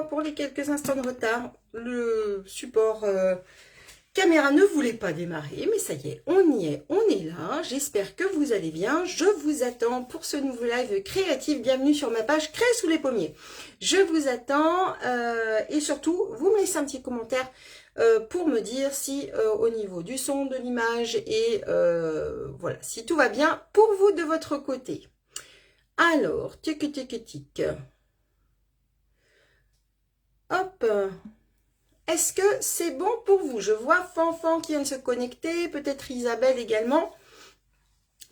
excusez-moi pour les quelques instants de retard. Le support caméra ne voulait pas démarrer, mais ça y est, on y est, on est là. J'espère que vous allez bien. Je vous attends pour ce nouveau live créatif. Bienvenue sur ma page Créer sous les pommiers. Je vous attends et surtout, vous me laissez un petit commentaire pour me dire si au niveau du son, de l'image et voilà, si tout va bien pour vous de votre côté. Alors, tic tic tic. Hop. Est-ce que c'est bon pour vous? Je vois Fanfan qui vient de se connecter, peut-être Isabelle également.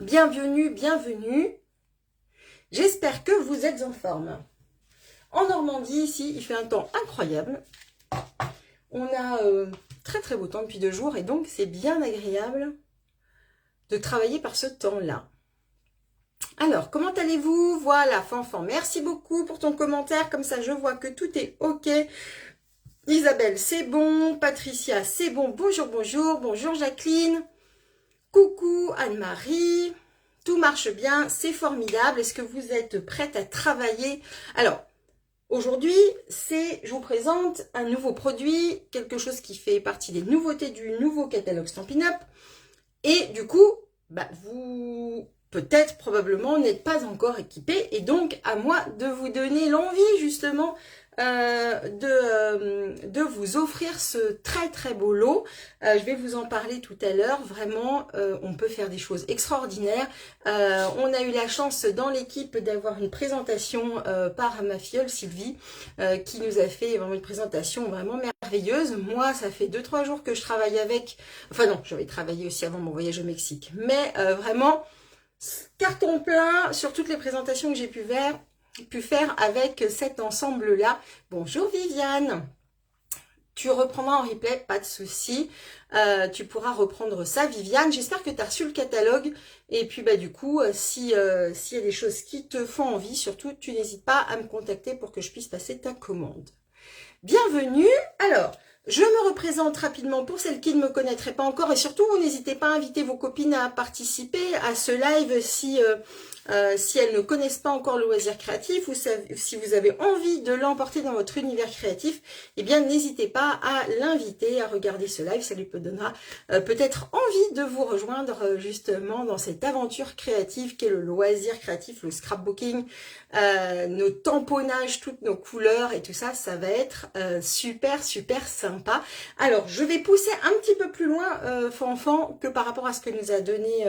Bienvenue, bienvenue. J'espère que vous êtes en forme. En Normandie, ici, il fait un temps incroyable. On a très très beau temps depuis 2 jours et donc c'est bien agréable de travailler par ce temps-là. Alors, comment allez-vous? Voilà, Fanfan, merci beaucoup pour ton commentaire. Comme ça, je vois que tout est OK. Isabelle, c'est bon. Patricia, c'est bon. Bonjour, bonjour. Bonjour, Jacqueline. Coucou, Anne-Marie. Tout marche bien, c'est formidable. Est-ce que vous êtes prête à travailler? Alors, aujourd'hui, je vous présente un nouveau produit, quelque chose qui fait partie des nouveautés du nouveau catalogue Stampin' Up. Et du coup, vous, peut-être, probablement, n'êtes pas encore équipé. Et donc, à moi de vous donner l'envie, justement, de vous offrir ce très très beau lot. Je vais vous en parler tout à l'heure. Vraiment, on peut faire des choses extraordinaires. On a eu la chance dans l'équipe d'avoir une présentation par ma filleule Sylvie, qui nous a fait vraiment une présentation vraiment merveilleuse. Moi, ça fait 2-3 jours que je travaille avec. Enfin non, j'avais travaillé aussi avant mon voyage au Mexique. Mais vraiment, carton plein sur toutes les présentations que j'ai pu faire avec cet ensemble-là. Bonjour Viviane. Tu reprendras en replay, pas de souci. Tu pourras reprendre ça, Viviane. J'espère que tu as reçu le catalogue. Et puis, du coup, s'il y a des choses qui te font envie, surtout, tu n'hésites pas à me contacter pour que je puisse passer ta commande. Bienvenue. Alors, je me représente rapidement pour celles qui ne me connaîtraient pas encore. Et surtout, n'hésitez pas à inviter vos copines à participer à ce live si elles ne connaissent pas encore le loisir créatif ou si vous avez envie de l'emporter dans votre univers créatif, eh bien n'hésitez pas à l'inviter à regarder ce live, ça lui donnera peut-être envie de vous rejoindre justement dans cette aventure créative qu'est le loisir créatif, le scrapbooking, nos tamponnages, toutes nos couleurs et tout ça, ça va être super super sympa. Alors je vais pousser un petit peu plus loin Fanfan que par rapport à ce que nous a donné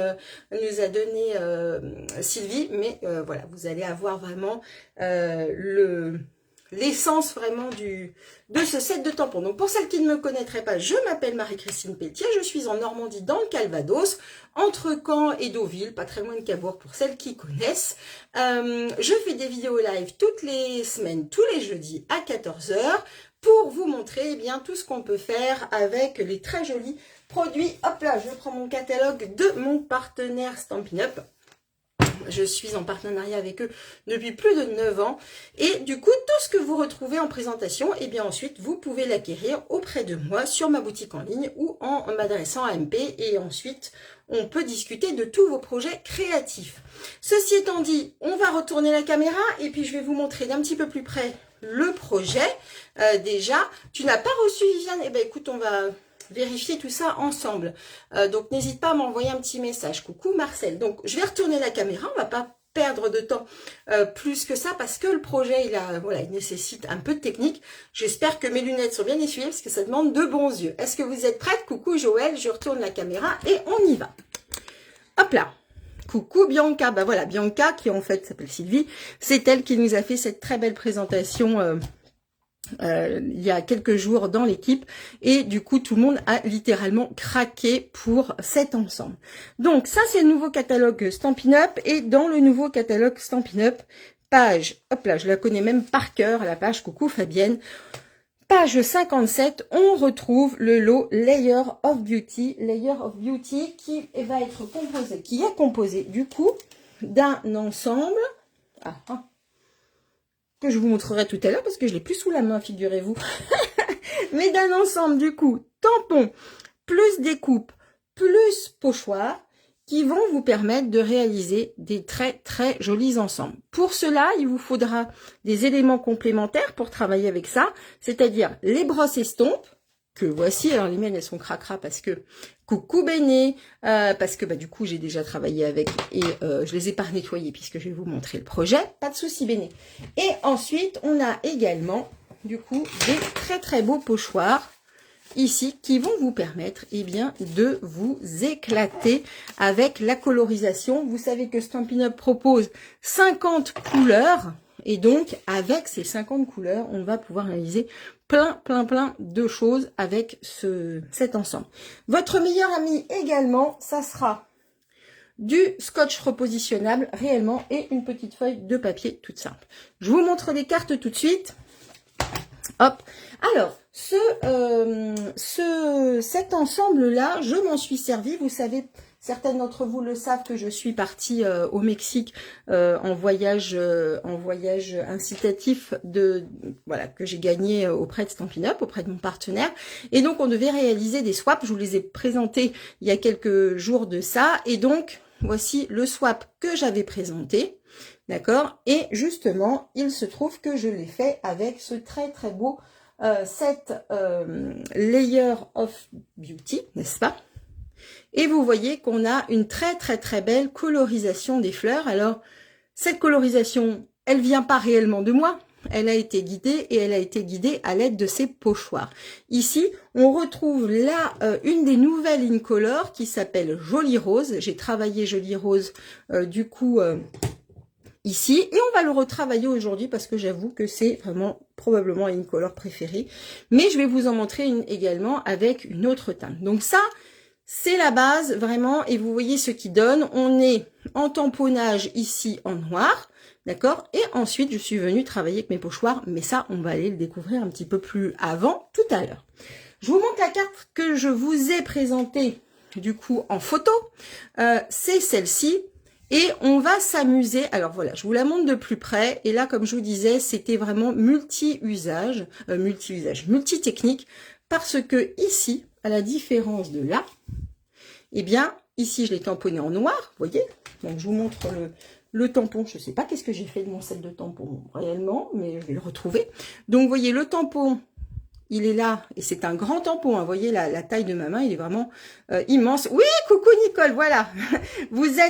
Sylvie. Mais voilà, vous allez avoir vraiment l'essence vraiment de ce set de tampons. Donc pour celles qui ne me connaîtraient pas, je m'appelle Marie-Christine Pelletier, je suis en Normandie dans le Calvados, entre Caen et Deauville, pas très loin de Cabourg pour celles qui connaissent. Je fais des vidéos live toutes les semaines, tous les jeudis à 14 h pour vous montrer bien tout ce qu'on peut faire avec les très jolis produits. Hop là, je prends mon catalogue de mon partenaire Stampin' Up. Je suis en partenariat avec eux depuis plus de 9 ans. Et du coup, tout ce que vous retrouvez en présentation, et bien ensuite, vous pouvez l'acquérir auprès de moi sur ma boutique en ligne ou en m'adressant à MP. Et ensuite, on peut discuter de tous vos projets créatifs. Ceci étant dit, on va retourner la caméra et puis je vais vous montrer d'un petit peu plus près le projet. Déjà, tu n'as pas reçu Viviane? Eh bien écoute, on va vérifier tout ça ensemble. Donc, n'hésite pas à m'envoyer un petit message. Coucou Marcel. Donc, je vais retourner la caméra. On va pas perdre de temps plus que ça parce que le projet, il nécessite un peu de technique. J'espère que mes lunettes sont bien essuyées parce que ça demande de bons yeux. Est-ce que vous êtes prête? Coucou Joël. Je retourne la caméra et on y va. Hop là. Coucou Bianca. Voilà, Bianca qui en fait s'appelle Sylvie. C'est elle qui nous a fait cette très belle présentation il y a quelques jours dans l'équipe et du coup tout le monde a littéralement craqué pour cet ensemble. Donc ça c'est le nouveau catalogue Stampin' Up et dans le nouveau catalogue Stampin' Up, page, hop là je la connais même par cœur la page, coucou Fabienne, page 57, on retrouve le lot Layer of Beauty qui va être composé, qui est composé du coup d'un ensemble, que je vous montrerai tout à l'heure parce que je l'ai plus sous la main, figurez-vous. Mais d'un ensemble, du coup, tampon, plus découpe, plus pochoir, qui vont vous permettre de réaliser des très jolis ensembles. Pour cela, il vous faudra des éléments complémentaires pour travailler avec ça, c'est-à-dire les brosses estompes, que voici. Alors les miennes, elles sont cracra parce que coucou Béné, parce que du coup j'ai déjà travaillé avec et je les ai pas nettoyées puisque je vais vous montrer le projet. Pas de souci Béné. Et ensuite, on a également du coup des très beaux pochoirs ici qui vont vous permettre de vous éclater avec la colorisation. Vous savez que Stampin' Up propose 50 couleurs et donc avec ces 50 couleurs, on va pouvoir réaliser plein de choses avec cet ensemble. Votre meilleur ami également, ça sera du scotch repositionnable réellement et une petite feuille de papier toute simple. Je vous montre les cartes tout de suite. Hop. Alors, cet ensemble-là, je m'en suis servi. Vous savez, certaines d'entre vous le savent que je suis partie au Mexique en voyage incitatif que j'ai gagné auprès de Stampin' Up, auprès de mon partenaire. Et donc, on devait réaliser des swaps. Je vous les ai présentés il y a quelques jours de ça. Et donc, voici le swap que j'avais présenté. D'accord? Et justement, il se trouve que je l'ai fait avec ce très beau set Layer of Beauty, n'est-ce pas? Et vous voyez qu'on a une très belle colorisation des fleurs. Alors, cette colorisation, elle vient pas réellement de moi. Elle a été guidée et elle a été guidée à l'aide de ces pochoirs. Ici, on retrouve là une des nouvelles Incolor qui s'appelle Jolie Rose. J'ai travaillé Jolie Rose ici, et on va le retravailler aujourd'hui parce que j'avoue que c'est vraiment probablement une couleur préférée, mais je vais vous en montrer une également avec une autre teinte. Donc ça, c'est la base vraiment, et vous voyez ce qui donne. On est en tamponnage ici en noir, d'accord, et ensuite je suis venue travailler avec mes pochoirs, mais ça on va aller le découvrir un petit peu plus avant tout à l'heure. Je vous montre la carte que je vous ai présentée du coup en photo, c'est celle-ci. Et on va s'amuser. Alors voilà, je vous la montre de plus près. Et là, comme je vous disais, c'était vraiment multi-usage, multi-technique. Parce que ici, à la différence de là, ici, je l'ai tamponné en noir, vous voyez. Donc, je vous montre le tampon. Je ne sais pas qu'est-ce que j'ai fait de mon set de tampons réellement, mais je vais le retrouver. Donc, vous voyez, le tampon, il est là, et c'est un grand tampon, hein. Vous voyez la taille de ma main, il est vraiment immense. Oui, coucou Nicole, voilà. Vous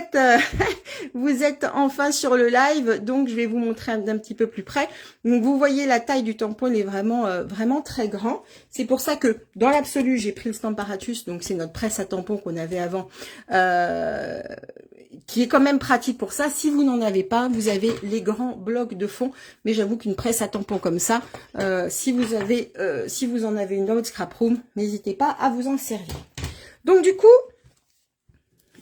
êtes enfin sur le live, donc je vais vous montrer d'un petit peu plus près. Donc vous voyez la taille du tampon, il est vraiment très grand. C'est pour ça que dans l'absolu, j'ai pris le Stamparatus, donc c'est notre presse à tampons qu'on avait avant, qui est quand même pratique pour ça. Si vous n'en avez pas, vous avez les grands blocs de fond, mais j'avoue qu'une presse à tampons comme ça, si vous en avez une dans votre scrap room, n'hésitez pas à vous en servir. Donc du coup,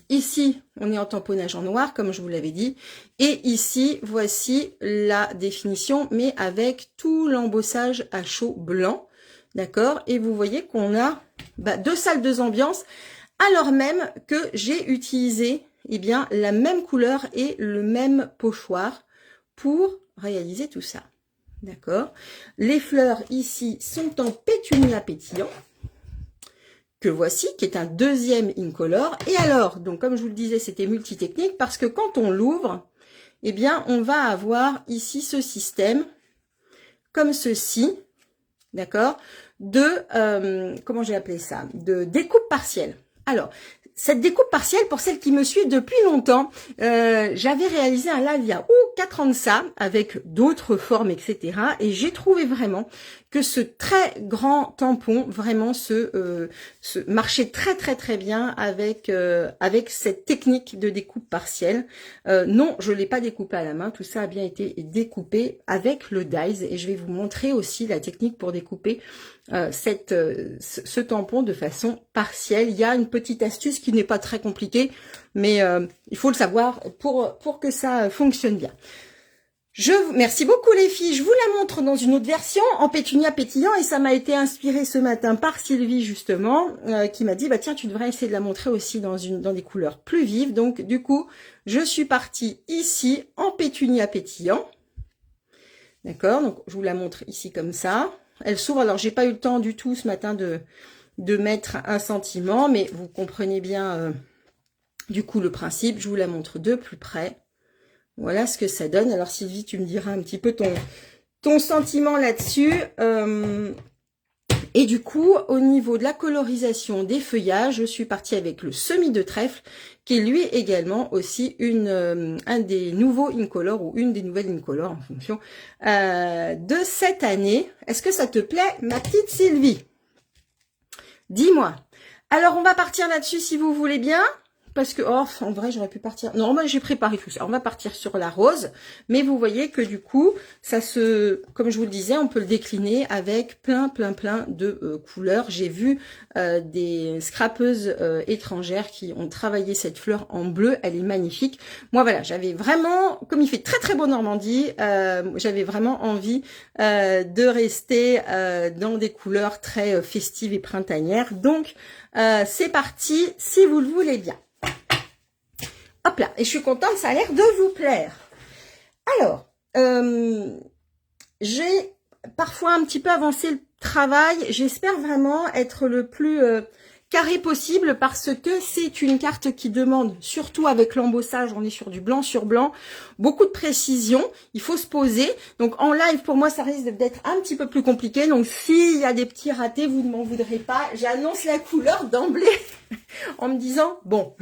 ici, on est en tamponnage en noir, comme je vous l'avais dit, et ici, voici la définition, mais avec tout l'embossage à chaud blanc, d'accord. Et vous voyez qu'on a 2 salles, 2 ambiances, alors même que j'ai utilisé la même couleur et le même pochoir pour réaliser tout ça. D'accord. Les fleurs ici sont en pétunia pétillant, que voici, qui est un deuxième Incolor. Et alors, donc comme je vous le disais, c'était multitechnique parce que quand on l'ouvre, on va avoir ici ce système, comme ceci, d'accord, de, comment j'ai appelé ça, de découpe partielle. Alors, cette découpe partielle, pour celles qui me suivent depuis longtemps, j'avais réalisé un live il y a 4 ans de ça, avec d'autres formes, etc. Et j'ai trouvé vraiment que ce très grand tampon vraiment se marchait très bien avec cette technique de découpe partielle. Non, je l'ai pas découpé à la main, tout ça a bien été découpé avec le dies, et je vais vous montrer aussi la technique pour découper ce tampon de façon partielle. Il y a une petite astuce qui n'est pas très compliquée, mais il faut le savoir pour que ça fonctionne bien. Merci beaucoup les filles, je vous la montre dans une autre version, en pétunia pétillant, et ça m'a été inspiré ce matin par Sylvie justement, qui m'a dit, tiens, tu devrais essayer de la montrer aussi dans des couleurs plus vives. Donc du coup, je suis partie ici en pétunia pétillant, d'accord, donc je vous la montre ici comme ça. Elle s'ouvre, alors j'ai pas eu le temps du tout ce matin de mettre un sentiment, mais vous comprenez bien Du coup, le principe, je vous la montre de plus près. Voilà ce que ça donne. Alors Sylvie, tu me diras un petit peu ton sentiment là-dessus. Et du coup, au niveau de la colorisation des feuillages, je suis partie avec le semis de trèfle, qui est lui également aussi un des nouveaux Incolor ou une des nouvelles Incolor en fonction de cette année. Est-ce que ça te plaît, ma petite Sylvie? Dis-moi. Alors, on va partir là-dessus si vous voulez bien. Parce que, oh, en vrai, j'aurais pu partir. Non, moi, j'ai préparé tout ça. On va partir sur la rose. Mais vous voyez que du coup, ça comme je vous le disais, on peut le décliner avec plein de couleurs. J'ai vu des scrapeuses étrangères qui ont travaillé cette fleur en bleu. Elle est magnifique. Moi, voilà, j'avais vraiment, comme il fait très beau Normandie, j'avais vraiment envie de rester dans des couleurs très festives et printanières. Donc, c'est parti, si vous le voulez bien. Hop là, et je suis contente, ça a l'air de vous plaire. Alors, j'ai parfois un petit peu avancé le travail. J'espère vraiment être le plus carré possible parce que c'est une carte qui demande, surtout avec l'embossage, on est sur du blanc sur blanc, beaucoup de précision. Il faut se poser. Donc en live, pour moi, ça risque d'être un petit peu plus compliqué. Donc s'il y a des petits ratés, vous ne m'en voudrez pas. J'annonce la couleur d'emblée en me disant, bon...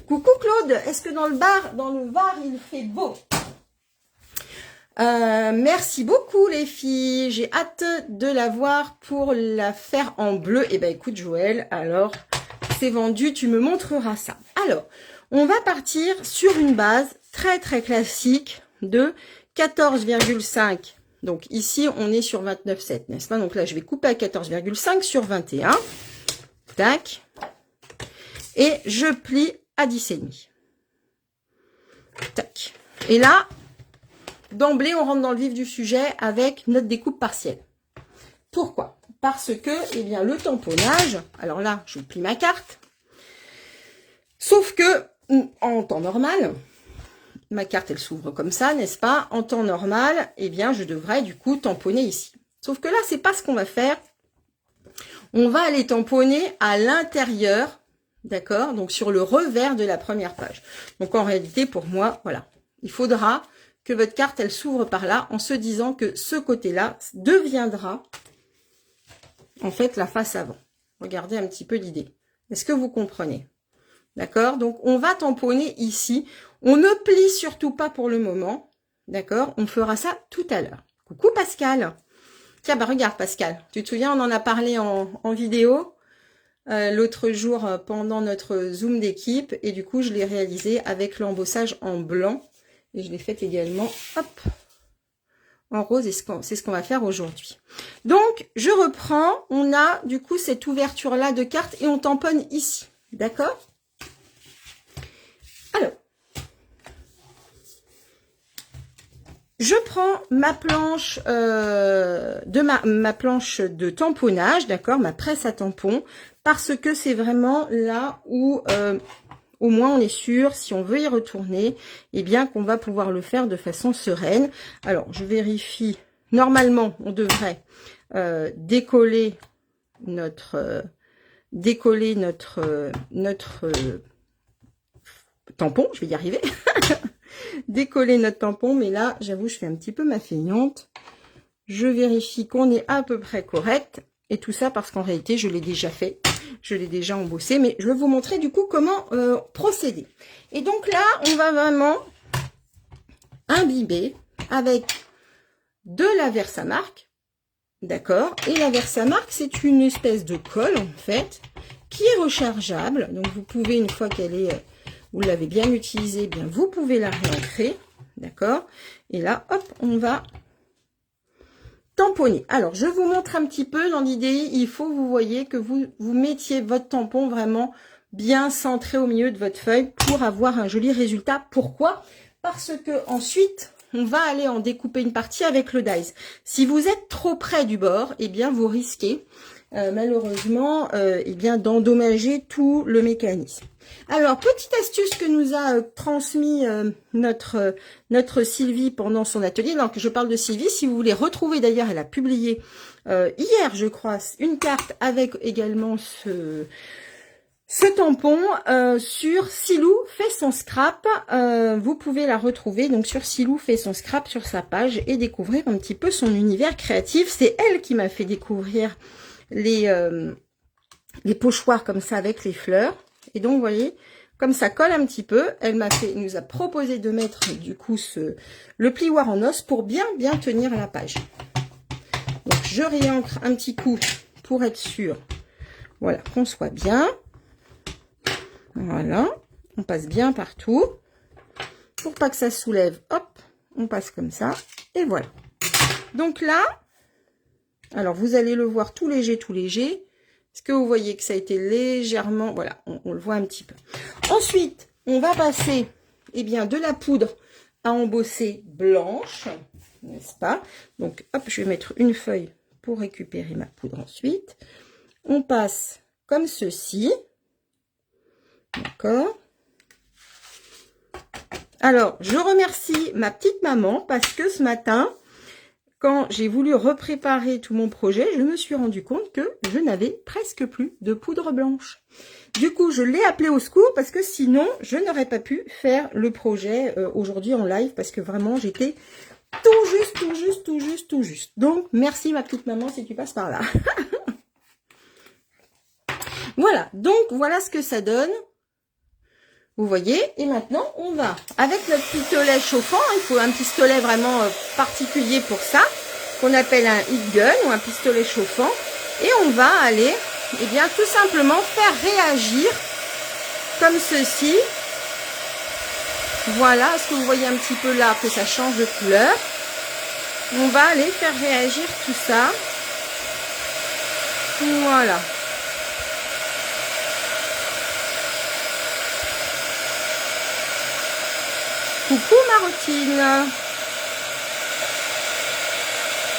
Coucou Claude, est-ce que dans le Var, il fait beau? Merci beaucoup les filles, j'ai hâte de la voir pour la faire en bleu. Eh ben écoute Joël, alors c'est vendu, tu me montreras ça. Alors, on va partir sur une base très classique de 14,5. Donc ici, on est sur 29,7, n'est-ce pas? Donc là, je vais couper à 14,5 sur 21. Tac. Et je plie à 10,5. Tac. Et là, d'emblée, on rentre dans le vif du sujet avec notre découpe partielle. Pourquoi? Parce que, eh bien, le tamponnage, alors là, je plie ma carte. Sauf que, en temps normal, ma carte, elle s'ouvre comme ça, n'est-ce pas? En temps normal, eh bien, je devrais, du coup, tamponner ici. Sauf que là, c'est pas ce qu'on va faire. On va aller tamponner à l'intérieur. D'accord? Donc, sur le revers de la première page. Donc, en réalité, pour moi, voilà. Il faudra que votre carte, elle s'ouvre par là, en se disant que ce côté-là deviendra, en fait, la face avant. Regardez un petit peu l'idée. Est-ce que vous comprenez? D'accord? Donc, on va tamponner ici. On ne plie surtout pas pour le moment. D'accord? On fera ça tout à l'heure. Coucou Pascal. Tiens, bah regarde Pascal. Tu te souviens, on en a parlé en vidéo l'autre jour pendant notre Zoom d'équipe. Et du coup, je l'ai réalisé avec l'embossage en blanc. Et je l'ai fait également, hop, en rose. Et c'est ce qu'on va faire aujourd'hui. Donc, je reprends. On a du coup cette ouverture-là de carte et on tamponne ici. D'accord? Alors, je prends ma planche ma planche de tamponnage, d'accord, ma presse à tampon, parce que c'est vraiment là où au moins on est sûr, si on veut y retourner, eh bien qu'on va pouvoir le faire de façon sereine. Alors, je vérifie. Normalement, on devrait décoller notre tampon. Je vais y arriver. Décoller notre tampon, mais là, j'avoue, je fais un petit peu ma feignante. Je vérifie qu'on est à peu près correct. Et tout ça parce qu'en réalité, je l'ai déjà fait. Je l'ai déjà embossé, mais je vais vous montrer du coup comment procéder. Et donc là, on va vraiment imbiber avec de la Versamark. D'accord? Et la Versamark, c'est une espèce de colle, en fait, qui est rechargeable. Donc, vous pouvez, une fois qu'elle est... vous l'avez bien utilisée, bien vous pouvez la réancrer. D'accord? Et là, hop, on va tamponner. Alors, je vous montre un petit peu. Dans l'idée, il faut, vous voyez, que vous mettiez votre tampon vraiment bien centré au milieu de votre feuille pour avoir un joli résultat. Pourquoi? Parce que ensuite, on va aller en découper une partie avec le dies. Si vous êtes trop près du bord, eh bien, vous risquez malheureusement eh bien d'endommager tout le mécanisme. Alors, petite astuce que nous a transmis notre Sylvie pendant son atelier. Donc, je parle de Sylvie. Si vous voulez retrouver, d'ailleurs, elle a publié hier, je crois, une carte avec également Ce tampon sur Silou fait son scrap, vous pouvez la retrouver donc sur Silou fait son scrap sur sa page et découvrir un petit peu son univers créatif. C'est elle qui m'a fait découvrir les pochoirs comme ça avec les fleurs. Et donc vous voyez, comme ça colle un petit peu, elle nous a proposé de mettre du coup le plioir en os pour bien tenir la page. Donc je réancre un petit coup pour être sûr, voilà, qu'on soit bien. Voilà, on passe bien partout. Pour pas que ça soulève, hop, on passe comme ça. Et voilà. Donc là, alors vous allez le voir tout léger, tout léger. Est-ce que vous voyez que ça a été légèrement... Voilà, on le voit un petit peu. Ensuite, on va passer eh bien, de la poudre à embosser blanche, n'est-ce pas? Donc, hop, je vais mettre une feuille pour récupérer ma poudre ensuite. On passe comme ceci. D'accord. Alors, je remercie ma petite maman parce que ce matin, quand j'ai voulu repréparer tout mon projet, je me suis rendu compte que je n'avais presque plus de poudre blanche. Du coup, je l'ai appelée au secours parce que sinon, je n'aurais pas pu faire le projet aujourd'hui en live parce que vraiment, j'étais tout juste. Donc, merci ma petite maman si tu passes par là. Voilà, donc voilà ce que ça donne. Vous voyez, et maintenant, on va, avec notre pistolet chauffant, il faut un pistolet vraiment particulier pour ça, qu'on appelle un heat gun ou un pistolet chauffant, et on va aller, eh bien, tout simplement faire réagir, comme ceci. Voilà, est-ce que vous voyez un petit peu là que ça change de couleur? On va aller faire réagir tout ça. Voilà. Coucou Marotine.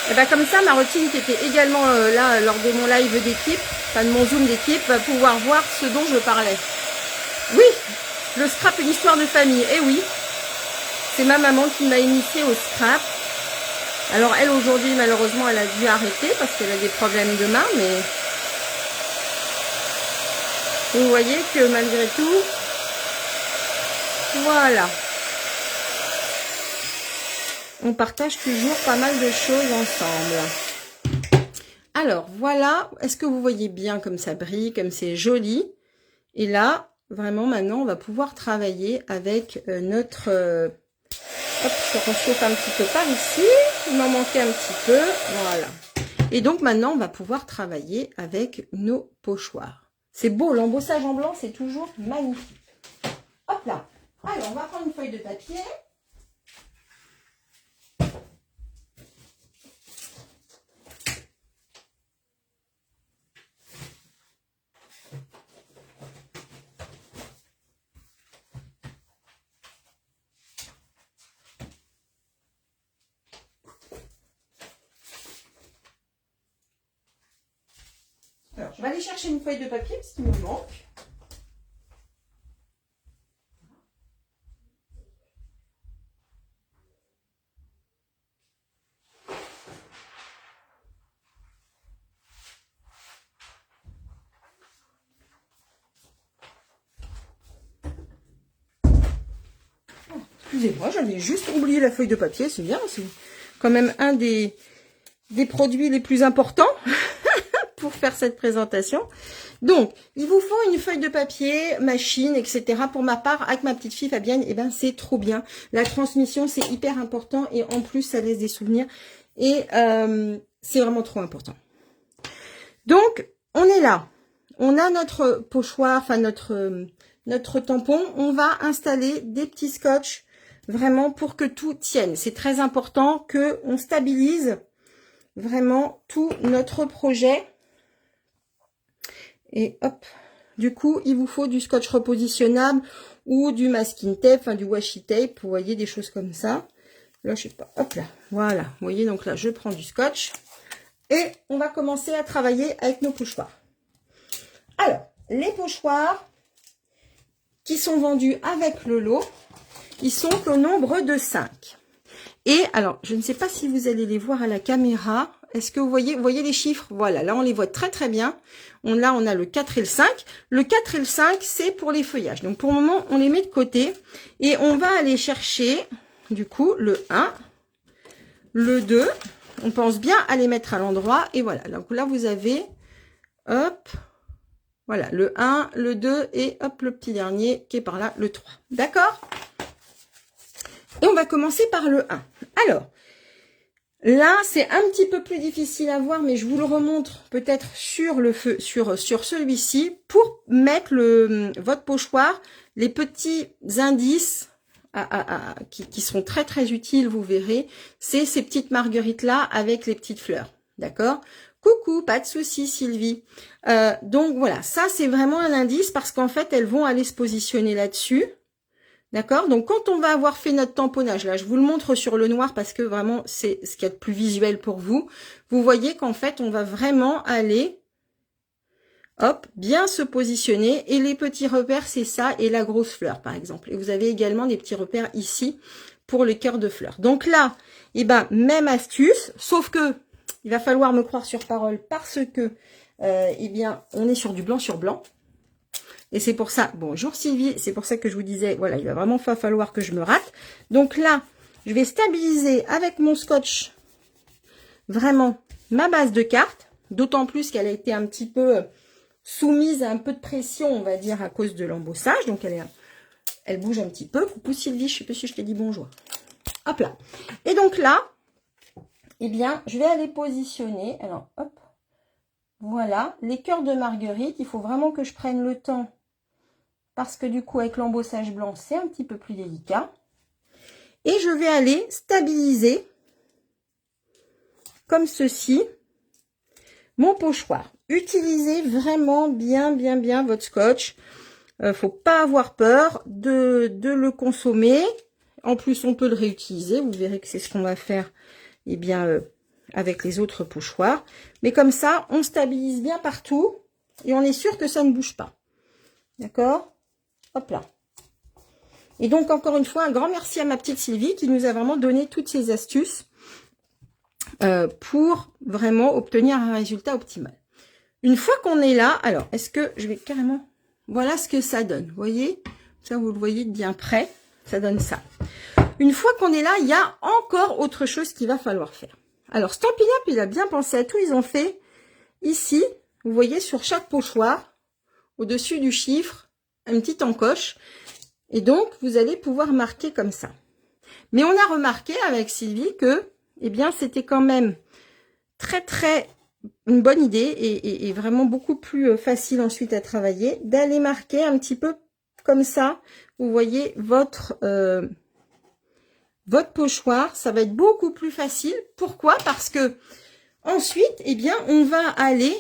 Et bien comme ça, Marotine qui était également là lors de mon live d'équipe, enfin de mon zoom d'équipe, va pouvoir voir ce dont je parlais. Oui, le scrap, une histoire de famille. Eh oui, c'est ma maman qui m'a initiée au scrap. Alors elle aujourd'hui, malheureusement, elle a dû arrêter parce qu'elle a des problèmes de main, mais vous voyez que malgré tout, voilà. On partage toujours pas mal de choses ensemble. Alors, voilà. Est-ce que vous voyez bien comme ça brille, comme c'est joli? Et là, vraiment, maintenant, on va pouvoir travailler avec notre... hop, je réchauffe un petit peu par ici. Il m'en manquait un petit peu. Voilà. Et donc, maintenant, on va pouvoir travailler avec nos pochoirs. C'est beau. L'embossage en blanc, c'est toujours magnifique. Hop là. Alors, on va prendre une feuille de papier. Alors, je vais aller chercher une feuille de papier parce qu'il me manque. Excusez-moi, j'avais juste oublié la feuille de papier, c'est bien, c'est quand même un des produits les plus importants pour faire cette présentation. Donc, il vous faut une feuille de papier, machine, etc. Pour ma part, avec ma petite fille Fabienne, eh ben, c'est trop bien. La transmission, c'est hyper important et en plus, ça laisse des souvenirs et c'est vraiment trop important. Donc, on est là. On a notre pochoir, enfin notre tampon. On va installer des petits scotch vraiment pour que tout tienne. C'est très important que on stabilise vraiment tout notre projet. Et hop, du coup, il vous faut du scotch repositionnable ou du masking tape, enfin du washi tape, vous voyez, des choses comme ça. Là, je sais pas, hop là, voilà. Vous voyez, donc là, je prends du scotch et on va commencer à travailler avec nos pochoirs. Alors, les pochoirs qui sont vendus avec le lot, ils sont au nombre de 5. Et alors, je ne sais pas si vous allez les voir à la caméra. Est-ce que vous voyez les chiffres? Voilà, là on les voit très très bien. Là on a le 4 et le 5. Le 4 et le 5, c'est pour les feuillages. Donc pour le moment, on les met de côté. Et on va aller chercher, du coup, le 1, le 2. On pense bien à les mettre à l'endroit. Et voilà, donc là vous avez, hop, voilà, le 1, le 2 et hop, le petit dernier qui est par là, le 3. D'accord? Et on va commencer par le 1. Alors, là, c'est un petit peu plus difficile à voir, mais je vous le remontre peut-être sur le feu, sur celui-ci, pour mettre votre pochoir, les petits indices qui sont très très utiles, vous verrez, c'est ces petites marguerites-là avec les petites fleurs. D'accord? Coucou, pas de souci Sylvie. Donc voilà, ça c'est vraiment un indice parce qu'en fait, elles vont aller se positionner là-dessus. D'accord? Donc, quand on va avoir fait notre tamponnage, là, je vous le montre sur le noir parce que vraiment, c'est ce qu'il y a de plus visuel pour vous. Vous voyez qu'en fait, on va vraiment aller, hop, bien se positionner. Et les petits repères, c'est ça et la grosse fleur, par exemple. Et vous avez également des petits repères ici pour le cœur de fleurs. Donc là, eh ben, même astuce, sauf que il va falloir me croire sur parole parce que, eh bien, on est sur du blanc sur blanc. Et c'est pour ça, bonjour Sylvie, c'est pour ça que je vous disais, voilà, il va vraiment falloir que je me rate. Donc là, je vais stabiliser avec mon scotch vraiment ma base de carte, d'autant plus qu'elle a été un petit peu soumise à un peu de pression, on va dire, à cause de l'embossage. Donc elle bouge un petit peu. Coucou Sylvie, je sais pas si je t'ai dit bonjour. Hop là. Et donc là, eh bien, je vais aller positionner, alors hop, voilà, les cœurs de marguerite. Il faut vraiment que je prenne le temps. Parce que du coup, avec l'embossage blanc, c'est un petit peu plus délicat. Et je vais aller stabiliser, comme ceci, mon pochoir. Utilisez vraiment bien votre scotch. Faut pas avoir peur de le consommer. En plus, on peut le réutiliser. Vous verrez que c'est ce qu'on va faire eh bien, avec les autres pochoirs. Mais comme ça, on stabilise bien partout. Et on est sûr que ça ne bouge pas. D'accord ? Hop là. Et donc, encore une fois, un grand merci à ma petite Sylvie qui nous a vraiment donné toutes ces astuces pour vraiment obtenir un résultat optimal. Une fois qu'on est là, alors, est-ce que je vais carrément... Voilà ce que ça donne, vous voyez? Ça, vous le voyez de bien près, ça donne ça. Une fois qu'on est là, il y a encore autre chose qu'il va falloir faire. Alors, Stampin' Up, il a bien pensé à tout. Ils ont fait ici, vous voyez, sur chaque pochoir, au-dessus du chiffre, une petite encoche. Et donc, vous allez pouvoir marquer comme ça. Mais on a remarqué avec Sylvie que, eh bien, c'était quand même très une bonne idée et vraiment beaucoup plus facile ensuite à travailler, d'aller marquer un petit peu comme ça. Vous voyez, votre pochoir, ça va être beaucoup plus facile. Pourquoi? Parce que ensuite, eh bien, on va aller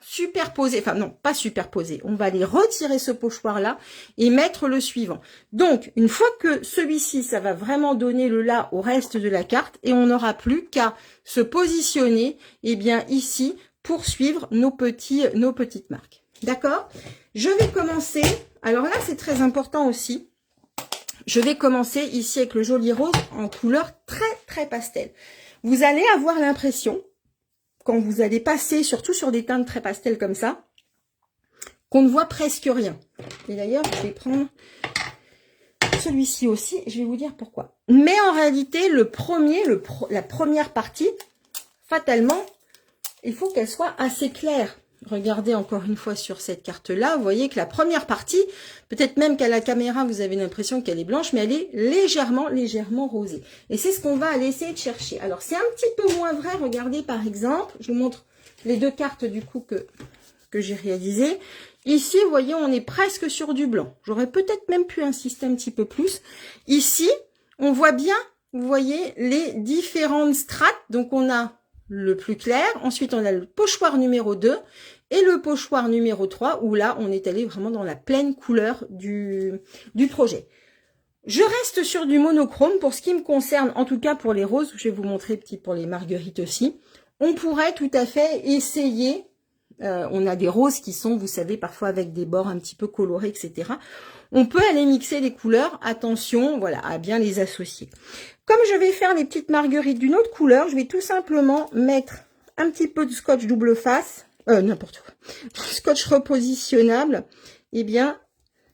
superposer, enfin non, pas superposer, on va aller retirer ce pochoir-là et mettre le suivant. Donc, une fois que celui-ci, ça va vraiment donner le là au reste de la carte et on n'aura plus qu'à se positionner, eh bien, ici, pour suivre nos petites marques. D'accord? Je vais commencer, alors là, c'est très important aussi, je vais commencer ici avec le joli rose en couleur très pastel. Vous allez avoir l'impression, quand vous allez passer, surtout sur des teintes très pastel comme ça, qu'on ne voit presque rien. Et d'ailleurs, je vais prendre celui-ci aussi, et je vais vous dire pourquoi. Mais en réalité, la première partie, fatalement, il faut qu'elle soit assez claire. Regardez encore une fois sur cette carte-là, vous voyez que la première partie, peut-être même qu'à la caméra, vous avez l'impression qu'elle est blanche, mais elle est légèrement rosée. Et c'est ce qu'on va aller essayer de chercher. Alors, c'est un petit peu moins vrai. Regardez, par exemple, je vous montre les deux cartes du coup que j'ai réalisées. Ici, vous voyez, on est presque sur du blanc. J'aurais peut-être même pu insister un petit peu plus. Ici, on voit bien, vous voyez, les différentes strates. Donc, on a le plus clair, ensuite on a le pochoir numéro 2 et le pochoir numéro 3 où là on est allé vraiment dans la pleine couleur du projet. Je reste sur du monochrome pour ce qui me concerne, en tout cas pour les roses, je vais vous montrer petit pour les marguerites aussi. On pourrait tout à fait essayer, on a des roses qui sont, vous savez, parfois avec des bords un petit peu colorés, etc. On peut aller mixer les couleurs, attention, voilà, à bien les associer. Comme je vais faire les petites marguerites d'une autre couleur, je vais tout simplement mettre un petit peu de scotch double face, n'importe quoi, scotch repositionnable, eh bien,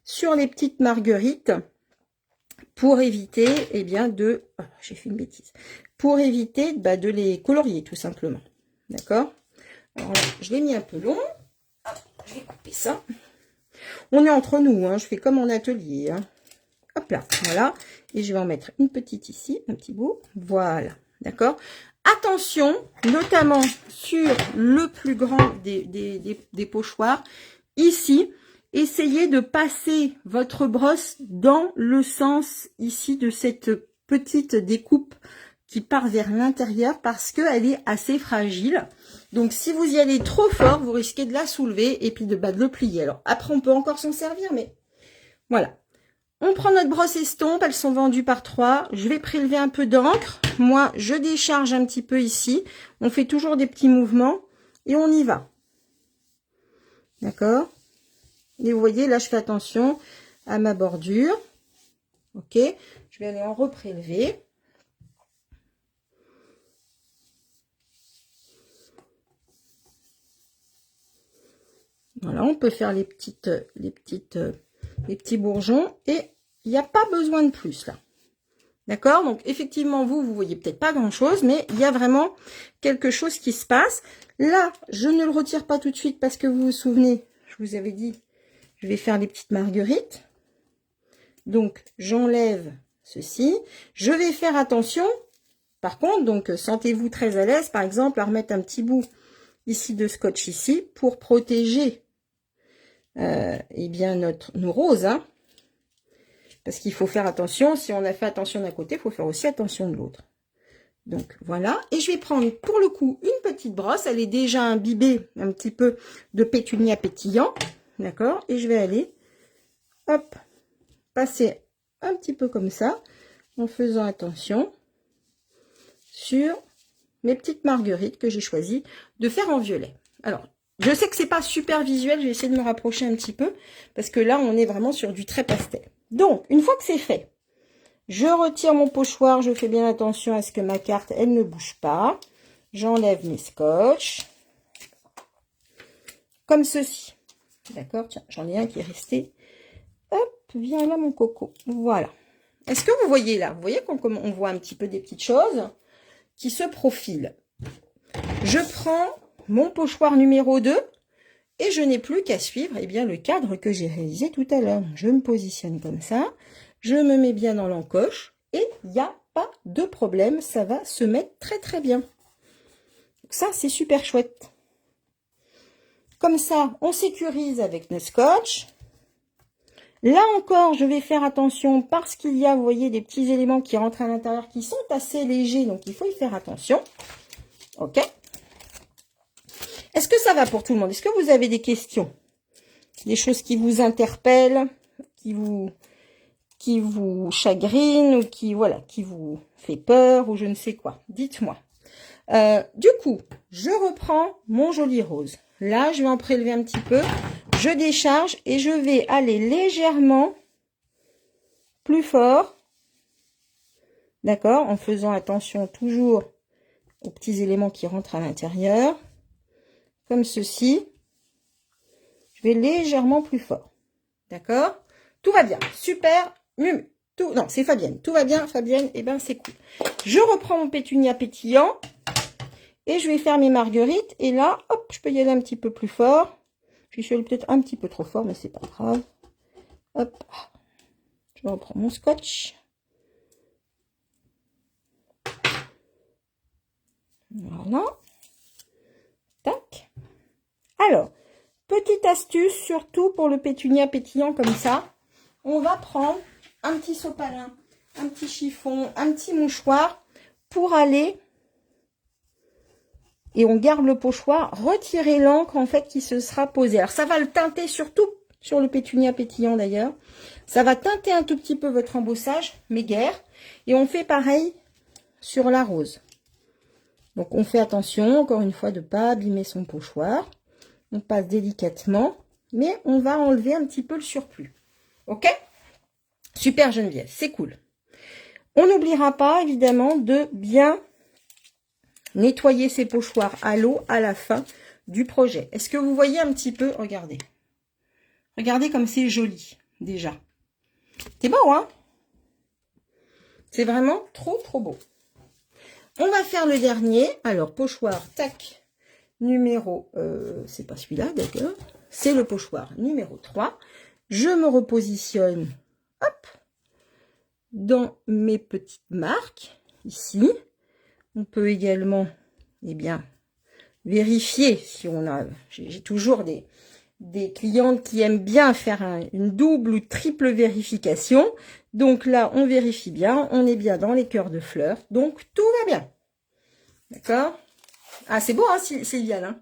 sur les petites marguerites, pour éviter, eh bien, j'ai fait une bêtise, pour éviter de les colorier, tout simplement. D'accord? Alors là, je l'ai mis un peu long. Hop, je vais couper ça. On est entre nous, hein, je fais comme en atelier. Hein. Hop là, voilà. Et je vais en mettre une petite ici, un petit bout. Voilà, d'accord? Attention, notamment sur le plus grand des pochoirs, ici, essayez de passer votre brosse dans le sens ici de cette petite découpe qui part vers l'intérieur parce qu'elle est assez fragile. Donc, si vous y allez trop fort, vous risquez de la soulever et puis de le plier. Alors, après, on peut encore s'en servir, mais voilà. On prend notre brosse estompe, elles sont vendues par 3. Je vais prélever un peu d'encre. Moi, je décharge un petit peu ici. On fait toujours des petits mouvements et on y va. D'accord? Et vous voyez, là, je fais attention à ma bordure. Ok? Je vais aller en reprélever. Voilà, on peut faire les petits bourgeons et il n'y a pas besoin de plus là. D'accord? Donc effectivement, vous voyez peut-être pas grand-chose, mais il y a vraiment quelque chose qui se passe. Là, je ne le retire pas tout de suite parce que vous vous souvenez, je vous avais dit, je vais faire les petites marguerites. Donc, j'enlève ceci. Je vais faire attention, par contre, donc sentez-vous très à l'aise, par exemple, à remettre un petit bout ici de scotch ici pour protéger eh bien nos roses, hein, parce qu'il faut faire attention. Si on a fait attention d'un côté, il faut faire aussi attention de l'autre. Donc voilà, et je vais prendre pour le coup une petite brosse, elle est déjà imbibée un petit peu de pétunia pétillant, d'accord, et je vais aller hop passer un petit peu comme ça en faisant attention sur mes petites marguerites que j'ai choisi de faire en violet. Alors je sais que c'est pas super visuel, je vais essayer de me rapprocher un petit peu, parce que là, on est vraiment sur du très pastel. Donc, une fois que c'est fait, je retire mon pochoir, je fais bien attention à ce que ma carte, elle ne bouge pas. J'enlève mes scotch. Comme ceci. D'accord? Tiens, j'en ai un qui est resté. Hop, viens là mon coco. Voilà. Est-ce que vous voyez là? Vous voyez on voit un petit peu des petites choses qui se profilent. Je prends mon pochoir numéro 2 et je n'ai plus qu'à suivre eh bien, le cadre que j'ai réalisé tout à l'heure. Je me positionne comme ça, je me mets bien dans l'encoche et il n'y a pas de problème, ça va se mettre très très bien. Donc ça, c'est super chouette. Comme ça, on sécurise avec nos scotch. Là encore, je vais faire attention parce qu'il y a, vous voyez, des petits éléments qui rentrent à l'intérieur qui sont assez légers, donc il faut y faire attention. Ok? Est-ce que ça va pour tout le monde? Est-ce que vous avez des questions? Des choses qui vous interpellent, qui vous chagrinent, ou qui vous fait peur, ou je ne sais quoi? Dites-moi. Du coup, je reprends mon joli rose. Là, je vais en prélever un petit peu. Je décharge et je vais aller légèrement plus fort. D'accord? En faisant attention toujours aux petits éléments qui rentrent à l'intérieur. Comme ceci. Je vais légèrement plus fort. D'accord? Tout va bien. Super. Mumu. Non, c'est Fabienne. Tout va bien, Fabienne. Eh ben, c'est cool. Je reprends mon pétunia pétillant. Et je vais faire mes marguerites. Et là, hop, je peux y aller un petit peu plus fort. Je suis peut-être un petit peu trop fort, mais c'est pas grave. Hop. Je reprends mon scotch. Voilà. Tac. Alors, petite astuce, surtout pour le pétunia pétillant comme ça. On va prendre un petit sopalin, un petit chiffon, un petit mouchoir pour aller... Et on garde le pochoir, retirer l'encre en fait qui se sera posée. Alors ça va le teinter surtout sur le pétunia pétillant d'ailleurs. Ça va teinter un tout petit peu votre embossage, mais guère. Et on fait pareil sur la rose. Donc on fait attention encore une fois de ne pas abîmer son pochoir. On passe délicatement, mais on va enlever un petit peu le surplus. Ok? Super Geneviève, c'est cool. On n'oubliera pas évidemment de bien nettoyer ses pochoirs à l'eau à la fin du projet. Est-ce que vous voyez un petit peu? Regardez. Regardez comme c'est joli, déjà. C'est beau, hein? C'est vraiment trop, trop beau. On va faire le dernier. Alors, pochoir, tac, numéro... c'est pas celui-là, d'accord. C'est le pochoir numéro 3. Je me repositionne, hop, dans mes petites marques, ici. On peut également, eh bien, vérifier si on a... J'ai toujours des clientes qui aiment bien faire une double ou triple vérification. Donc là, on vérifie bien, on est bien dans les cœurs de fleurs. Donc, tout va bien. D'accord? Ah, c'est beau, hein, Sylviane, hein?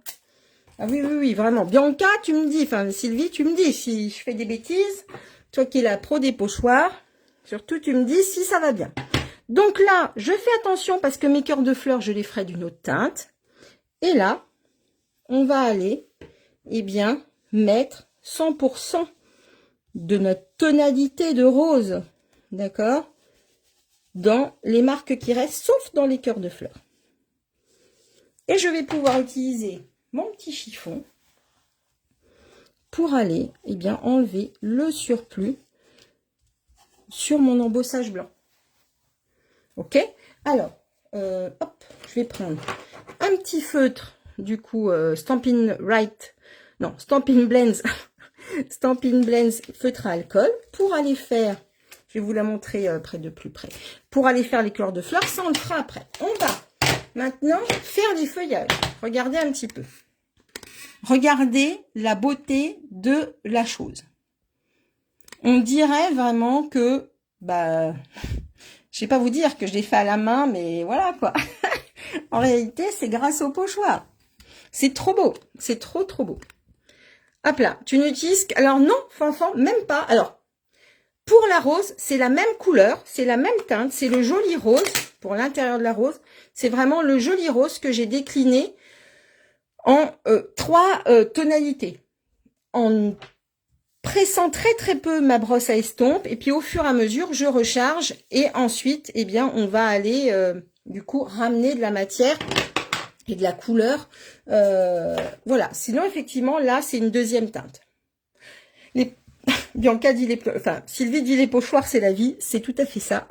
Ah oui, oui, oui, vraiment. Bianca, tu me dis, enfin, Sylvie, tu me dis si je fais des bêtises. Toi qui es la pro des pochoirs, surtout, tu me dis si ça va bien. Donc là, je fais attention parce que mes cœurs de fleurs, je les ferai d'une autre teinte. Et là, on va aller, eh bien, mettre 100% de notre tonalité de rose, d'accord, dans les marques qui restent, sauf dans les cœurs de fleurs. Et je vais pouvoir utiliser mon petit chiffon pour aller, eh bien, enlever le surplus sur mon embossage blanc. Ok? Alors, hop, je vais prendre un petit feutre, du coup, Stampin' Right, non, Stampin' Blends, Stampin' Blends feutre à alcool, pour aller faire, je vais vous la montrer de plus près, pour aller faire les cœurs de fleurs, ça on le fera après. On va maintenant faire des feuillages. Regardez un petit peu. Regardez la beauté de la chose. On dirait vraiment que, bah, je sais pas vous dire que je l'ai fait à la main, mais voilà quoi. En réalité, c'est grâce au pochoir. C'est trop beau. C'est trop, trop beau. Hop là, tu n'utilises... Alors non, Fanfan, même pas. Alors, pour la rose, c'est la même couleur, c'est la même teinte, c'est le joli rose. Pour l'intérieur de la rose, c'est vraiment le joli rose que j'ai décliné en 3 tonalités. En pressant très très peu ma brosse à estompe, et puis au fur et à mesure, je recharge, et ensuite, eh bien, on va aller, du coup, ramener de la matière et de la couleur. Voilà, sinon, effectivement, là, c'est une deuxième teinte. Bianca dit Sylvie dit les pochoirs, c'est la vie, c'est tout à fait ça.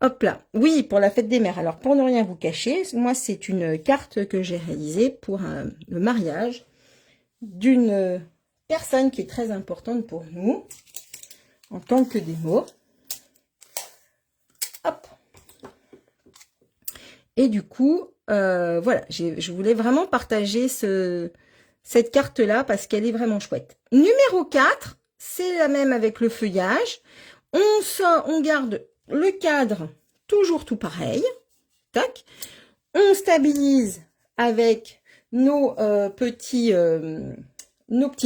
Hop là, oui, pour la fête des mères. Alors, pour ne rien vous cacher, moi, c'est une carte que j'ai réalisée pour le mariage d'une personne qui est très importante pour nous, en tant que démo. Hop. Et du coup, voilà, je voulais vraiment partager cette carte-là parce qu'elle est vraiment chouette. Numéro 4, c'est la même avec le feuillage. On garde le cadre toujours tout pareil. Tac. On stabilise avec nos petits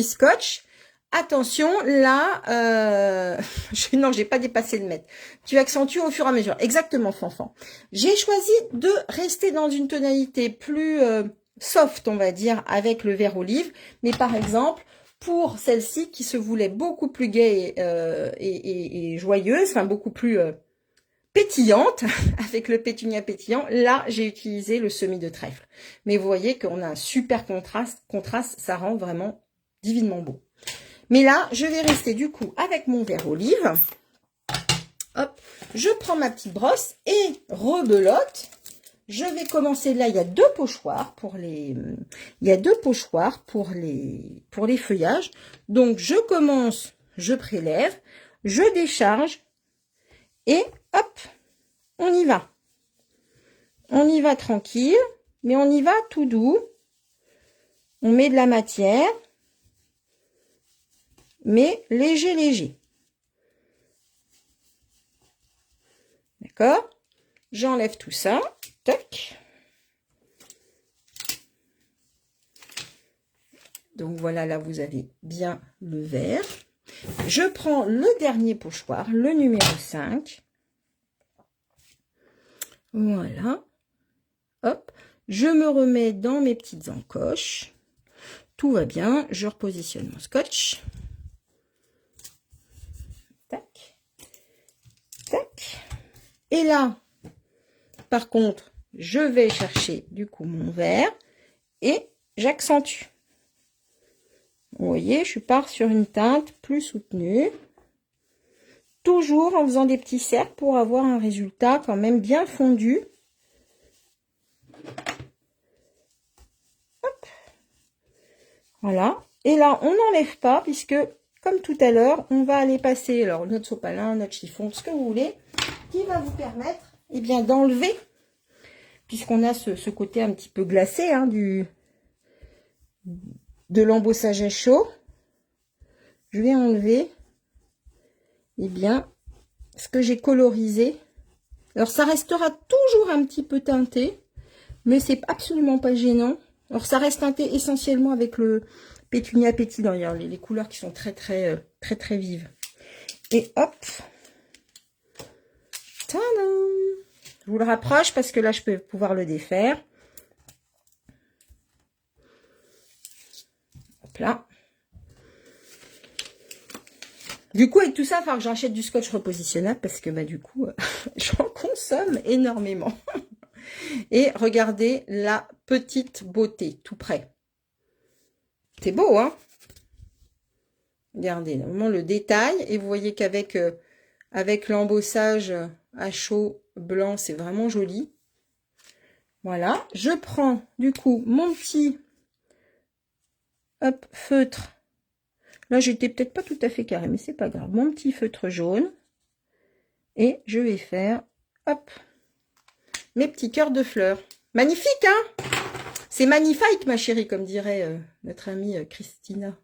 scotch. Attention, là, non, j'ai pas dépassé le mètre. Tu accentues au fur et à mesure. Exactement, Fanfan. J'ai choisi de rester dans une tonalité plus soft, on va dire, avec le vert olive. Mais par exemple, pour celle-ci qui se voulait beaucoup plus gaie et joyeuse, enfin beaucoup plus pétillante, avec le pétunia pétillant, là, j'ai utilisé le semis de trèfle. Mais vous voyez qu'on a un super contraste, ça rend vraiment divinement beau. Mais là, je vais rester du coup avec mon vert olive. Hop, je prends ma petite brosse et rebelote. Je vais commencer, là, il y a 2 pochoirs pour les... Il y a 2 pochoirs pour les feuillages. Donc, je commence, je prélève, je décharge et hop, on y va. On y va tranquille, mais on y va tout doux. On met de la matière, mais léger, léger. D'accord? J'enlève tout ça. Tac. Donc voilà, là vous avez bien le vert. Je prends le dernier pochoir, le numéro 5. Voilà. Hop. Je me remets dans mes petites encoches. Tout va bien. Je repositionne mon scotch. Tac. Tac. Et là, par contre, je vais chercher du coup mon vert et j'accentue. Vous voyez, je pars sur une teinte plus soutenue. Toujours en faisant des petits cercles pour avoir un résultat quand même bien fondu. Hop. Voilà. Et là, on n'enlève pas puisque, comme tout à l'heure, on va aller passer alors notre sopalin, notre chiffon, ce que vous voulez, qui va vous permettre eh bien d'enlever, puisqu'on a ce côté un petit peu glacé hein, de l'embossage à chaud. Je vais enlever eh bien ce que j'ai colorisé. Alors ça restera toujours un petit peu teinté, mais c'est absolument pas gênant. Alors ça reste teinté essentiellement avec le pétunia pétillant, les couleurs qui sont très vives. Et hop, tadam, je vous le rapproche parce que là je peux pouvoir le défaire. Hop là. Du coup, avec tout ça, il va falloir que j'achète du scotch repositionnable parce que bah, du coup, j'en consomme énormément. Et regardez la petite beauté, tout près. C'est beau, hein? Regardez, vraiment le détail. Et vous voyez qu'avec avec l'embossage à chaud blanc, c'est vraiment joli. Voilà. Je prends, du coup, mon petit hop, feutre. Là, j'étais peut-être pas tout à fait carré, mais c'est pas grave. Mon petit feutre jaune. Et je vais faire, hop, mes petits cœurs de fleurs. Magnifique, hein? C'est magnifique, ma chérie, comme dirait notre amie Christina.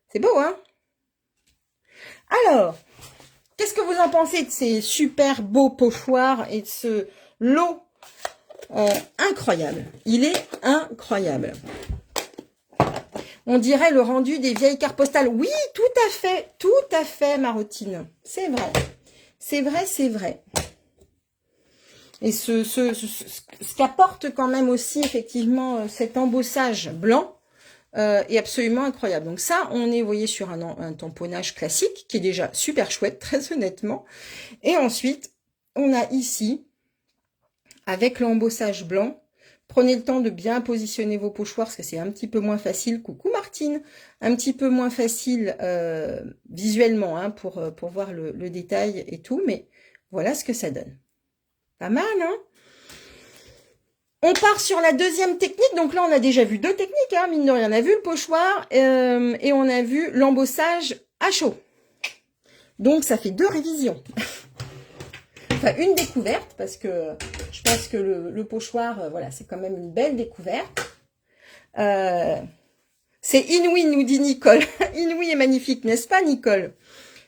C'est beau, hein? Alors, qu'est-ce que vous en pensez de ces super beaux pochoirs et de ce lot incroyable? Il est incroyable. On dirait le rendu des vieilles cartes postales. Oui, tout à fait, Marotine. C'est vrai. C'est vrai, c'est vrai. Et ce qu'apporte quand même aussi, effectivement, cet embossage blanc est absolument incroyable. Donc ça, on est, vous voyez, sur un tamponnage classique, qui est déjà super chouette, très honnêtement. Et ensuite, on a ici, avec l'embossage blanc, prenez le temps de bien positionner vos pochoirs, parce que c'est un petit peu moins facile. Coucou Martine, un petit peu moins facile visuellement, hein, pour voir le détail et tout, mais voilà ce que ça donne. Pas mal, hein? On part sur la deuxième technique. Donc là, on a déjà vu deux techniques, hein, mine de rien. On a vu le pochoir et on a vu l'embossage à chaud. Donc, ça fait deux révisions. Enfin, une découverte, parce que je pense que le pochoir, voilà, c'est quand même une belle découverte. C'est inouï, nous dit Nicole. Inouï est magnifique, n'est-ce pas, Nicole?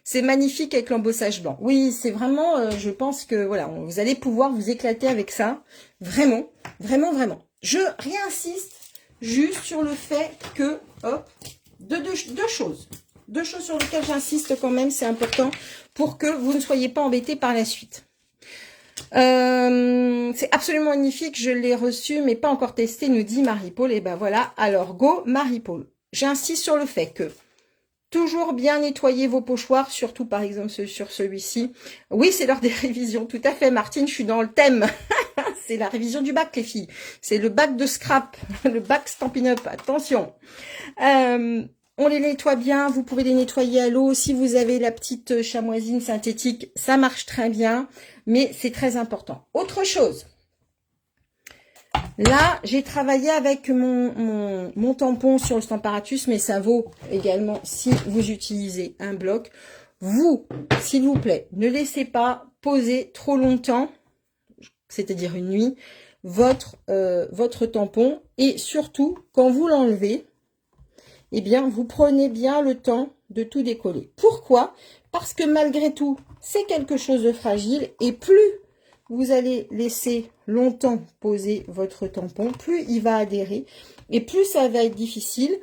C'est magnifique avec l'embossage blanc. Oui, c'est vraiment, je pense que voilà, vous allez pouvoir vous éclater avec ça. Vraiment, vraiment, vraiment. Je réinsiste juste sur le fait que, hop, deux choses. Deux choses sur lesquelles j'insiste quand même, c'est important pour que vous ne soyez pas embêtés par la suite. C'est absolument magnifique, je l'ai reçu, mais pas encore testé, nous dit Marie-Paul. Et ben voilà, alors go Marie-Paul. J'insiste sur le fait que toujours bien nettoyer vos pochoirs, surtout par exemple sur celui-ci. Oui, c'est l'heure des révisions, tout à fait Martine, je suis dans le thème. C'est la révision du bac les filles. C'est le bac de scrap, le bac Stampin' Up, attention. On les nettoie bien, vous pouvez les nettoyer à l'eau. Si vous avez la petite chamoisine synthétique, ça marche très bien, mais c'est très important. Autre chose. Là, j'ai travaillé avec mon tampon sur le Stamparatus, mais ça vaut également si vous utilisez un bloc. Vous, s'il vous plaît, ne laissez pas poser trop longtemps, c'est-à-dire une nuit, votre tampon. Et surtout, quand vous l'enlevez, eh bien, vous prenez bien le temps de tout décoller. Pourquoi? Parce que malgré tout, c'est quelque chose de fragile et plus vous allez laisser longtemps poser votre tampon, plus il va adhérer et plus ça va être difficile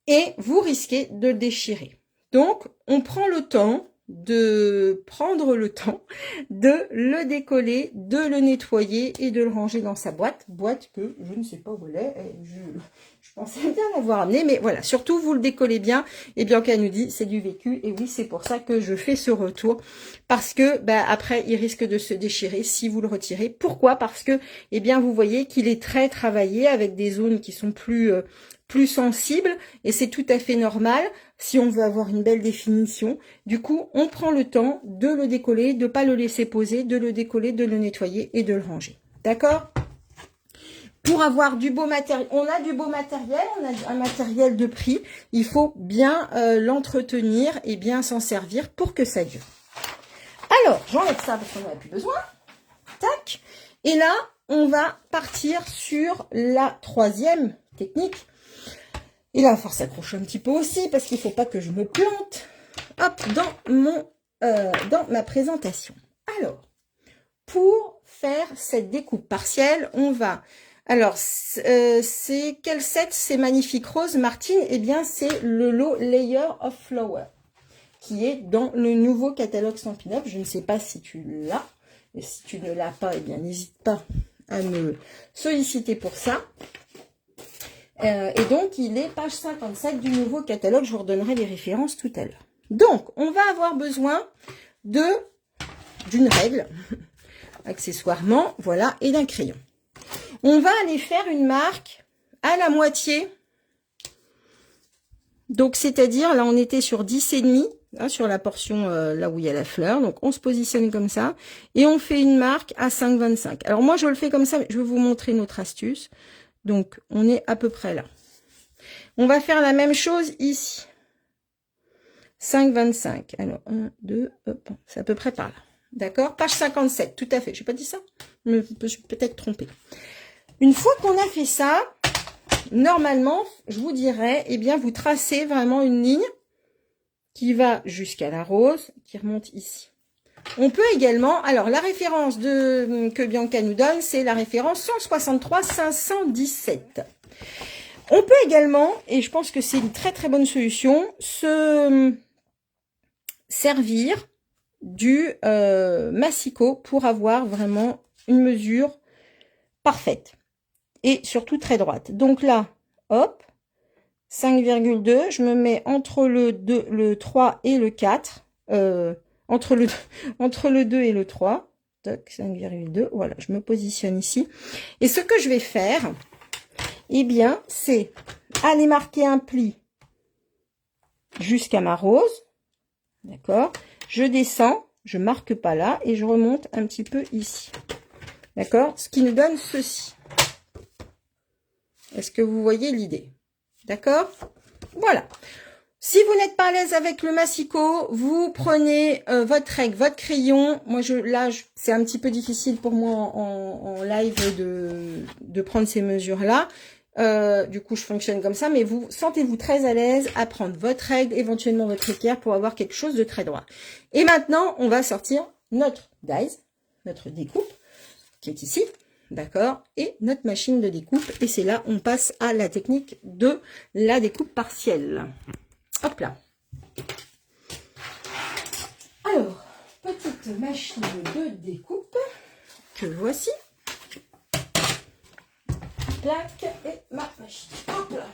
et vous risquez de le déchirer. Donc, on prend le temps de prendre le temps de le décoller, de le nettoyer et de le ranger dans sa boîte. Boîte que je ne sais pas où elle est. Je pensais bien l'avoir amenée, mais voilà. Surtout, vous le décollez bien. Et Bianca nous dit, c'est du vécu. Et oui, c'est pour ça que je fais ce retour. Parce que, après, il risque de se déchirer si vous le retirez. Pourquoi? Parce que, eh bien, vous voyez qu'il est très travaillé avec des zones qui sont plus sensibles. Et c'est tout à fait normal si on veut avoir une belle définition. Du coup, on prend le temps de le décoller, de ne pas le laisser poser, de le décoller, de le nettoyer et de le ranger. D'accord? Pour avoir du beau matériel, on a du beau matériel, on a un matériel de prix. Il faut bien l'entretenir et bien s'en servir pour que ça dure. Alors, j'enlève ça parce qu'on n'en a plus besoin. Tac. Et là, on va partir sur la troisième technique. Et là, il va falloir s'accrocher un petit peu aussi parce qu'il ne faut pas que je me plante. Hop, dans ma présentation. Alors, pour faire cette découpe partielle, on va... Alors, c'est quel set? C'est Magnifique Rose Martine. Eh bien, c'est le lot Layer of Flower qui est dans le nouveau catalogue Stampin' Up. Je ne sais pas si tu l'as. Et si tu ne l'as pas, eh bien, n'hésite pas à me solliciter pour ça. Et donc, il est page 57 du nouveau catalogue. Je vous redonnerai les références tout à l'heure. Donc, on va avoir besoin d'une règle, accessoirement, voilà, et d'un crayon. On va aller faire une marque à la moitié. Donc, c'est-à-dire, là, on était sur 10,5, hein, sur la portion là où il y a la fleur. Donc, on se positionne comme ça. Et on fait une marque à 5,25. Alors, moi, je le fais comme ça, mais je vais vous montrer notre astuce. Donc, on est à peu près là. On va faire la même chose ici. 5,25. Alors, 1, 2, hop, c'est à peu près par là. D'accord? Page 57, tout à fait. Je n'ai pas dit ça? Je me suis peut-être trompée. Une fois qu'on a fait ça, normalement, je vous dirais, eh bien, vous tracez vraiment une ligne qui va jusqu'à la rose, qui remonte ici. On peut également, alors la référence que Bianca nous donne, c'est la référence 163 517. On peut également, et je pense que c'est une très très bonne solution, se servir du massicot pour avoir vraiment une mesure parfaite et surtout très droite. Donc là, hop, 5,2, je me mets entre le 3 et le 4, entre le 2 et le 3, 5,2, voilà, je me positionne ici. Et ce que je vais faire, eh bien, c'est aller marquer un pli jusqu'à ma rose, d'accord? Je descends, je marque pas là, et je remonte un petit peu ici, d'accord? Ce qui nous donne ceci. Est-ce que vous voyez l'idée? D'accord? Voilà. Si vous n'êtes pas à l'aise avec le massicot, vous prenez votre règle, votre crayon. Moi, là, c'est un petit peu difficile pour moi en live de prendre ces mesures-là. Du coup, je fonctionne comme ça. Mais vous sentez-vous très à l'aise à prendre votre règle, éventuellement votre équerre pour avoir quelque chose de très droit. Et maintenant, on va sortir notre dies, notre découpe, qui est ici. D'accord, et notre machine de découpe, et c'est là on passe à la technique de la découpe partielle. Hop là. Alors, petite machine de découpe que voici. Plaque et ma machine. Hop là.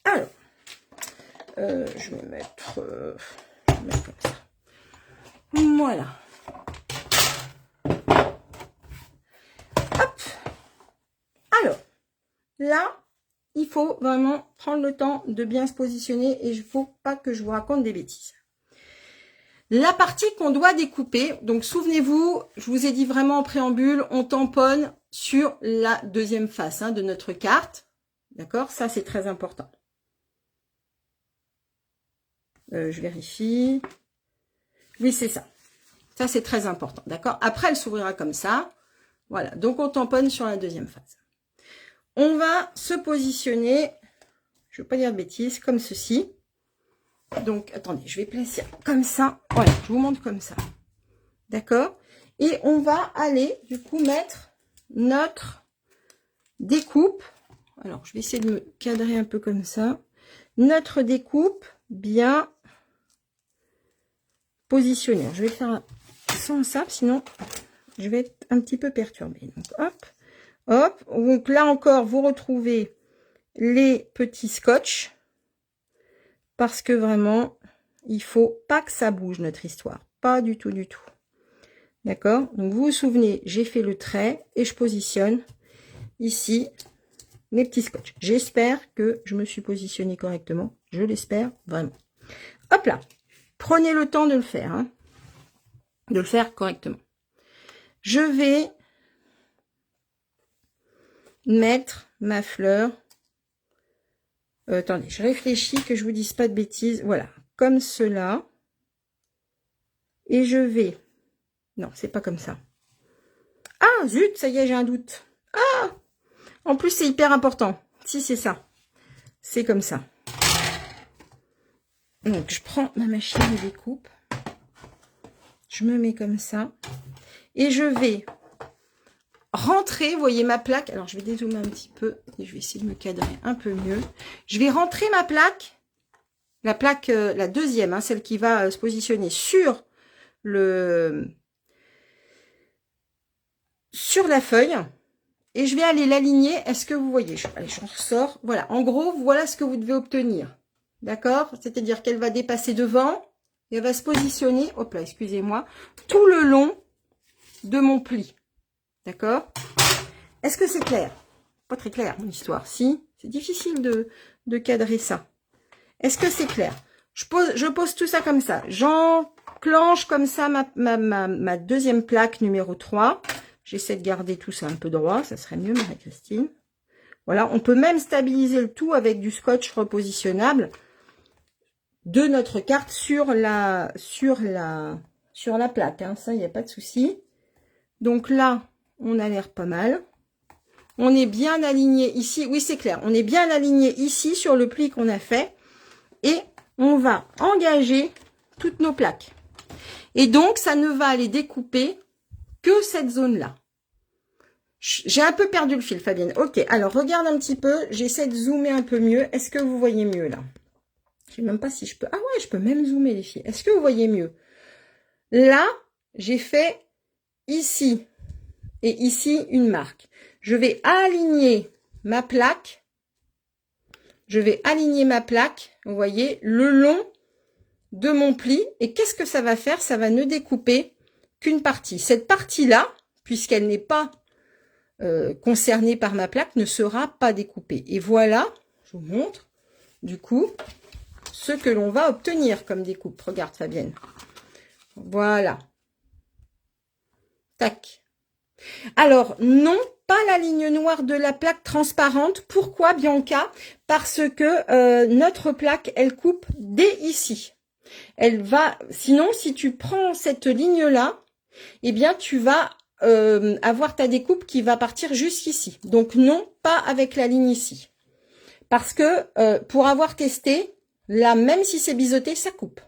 Alors, je vais mettre comme ça. Voilà. Alors, là, il faut vraiment prendre le temps de bien se positionner et il ne faut pas que je vous raconte des bêtises. La partie qu'on doit découper, donc souvenez-vous, je vous ai dit vraiment en préambule, on tamponne sur la deuxième face de notre carte. D'accord? Ça, c'est très important. Je vérifie. Oui, c'est ça. Ça, c'est très important. D'accord? Après, elle s'ouvrira comme ça. Voilà. Donc, on tamponne sur la deuxième face. On va se positionner, je ne veux pas dire de bêtises, comme ceci. Donc, attendez, je vais placer comme ça. Voilà, je vous montre comme ça. D'accord? Et on va aller, du coup, mettre notre découpe. Alors, je vais essayer de me cadrer un peu comme ça. Notre découpe bien positionner. Je vais le faire sans ça, sinon je vais être un petit peu perturbée. Donc hop, hop. Donc là encore, vous retrouvez les petits scotch, parce que vraiment, il faut pas que ça bouge notre histoire. Pas du tout, du tout. D'accord? Donc vous vous souvenez, j'ai fait le trait et je positionne ici les petits scotch. J'espère que je me suis positionnée correctement. Je l'espère vraiment. Hop là. Prenez le temps de le faire, hein, de le faire correctement. Je vais mettre ma fleur. Attendez, je réfléchis que je vous dise pas de bêtises. Voilà, comme cela. Et je vais... Non, c'est pas comme ça. Ah, zut, ça y est, j'ai un doute. Ah, en plus, c'est hyper important. Si, c'est ça. C'est comme ça. Donc, je prends ma machine de découpe. Je me mets comme ça. Et je vais rentrer, vous voyez ma plaque. Alors, je vais dézoomer un petit peu. Et je vais essayer de me cadrer un peu mieux. Je vais rentrer ma plaque. La plaque, la deuxième, hein, celle qui va se positionner sur la feuille. Et je vais aller l'aligner. Est-ce que vous voyez? Allez, j'en ressors. Voilà. En gros, voilà ce que vous devez obtenir. D'accord? C'est-à-dire qu'elle va dépasser devant. Et elle va se positionner, hop là, excusez-moi, tout le long de mon pli. D'accord? Est-ce que c'est clair? Pas très clair, mon histoire. Si, c'est difficile de cadrer ça. Est-ce que c'est clair? Je pose tout ça comme ça. J'enclenche comme ça ma deuxième plaque numéro 3. J'essaie de garder tout ça un peu droit. Ça serait mieux, Marie-Christine. Voilà, on peut même stabiliser le tout avec du scotch repositionnable de notre carte sur la plaque. Hein. Ça, il n'y a pas de souci. Donc là, on a l'air pas mal. On est bien aligné ici. Oui, c'est clair. On est bien aligné ici sur le pli qu'on a fait. Et on va engager toutes nos plaques. Et donc, ça ne va aller découper que cette zone-là. J'ai un peu perdu le fil, Fabienne. Ok, alors regarde un petit peu. J'essaie de zoomer un peu mieux. Est-ce que vous voyez mieux là? Je sais même pas si je peux... Ah ouais, je peux même zoomer les filles. Est-ce que vous voyez mieux? Là, j'ai fait ici et ici une marque. Je vais aligner ma plaque. Je vais aligner ma plaque, vous voyez, le long de mon pli. Et qu'est-ce que ça va faire? Ça va ne découper qu'une partie. Cette partie-là, puisqu'elle n'est pas concernée par ma plaque, ne sera pas découpée. Et voilà, je vous montre, du coup, ce que l'on va obtenir comme découpe. Regarde, Fabienne. Voilà. Tac. Alors, non, pas la ligne noire de la plaque transparente. Pourquoi, Bianca? Parce que notre plaque, elle coupe dès ici. Elle va, sinon, si tu prends cette ligne-là, eh bien, tu vas avoir ta découpe qui va partir jusqu'ici. Donc, non, pas avec la ligne ici. Parce que, pour avoir testé, là, même si c'est biseauté, ça coupe.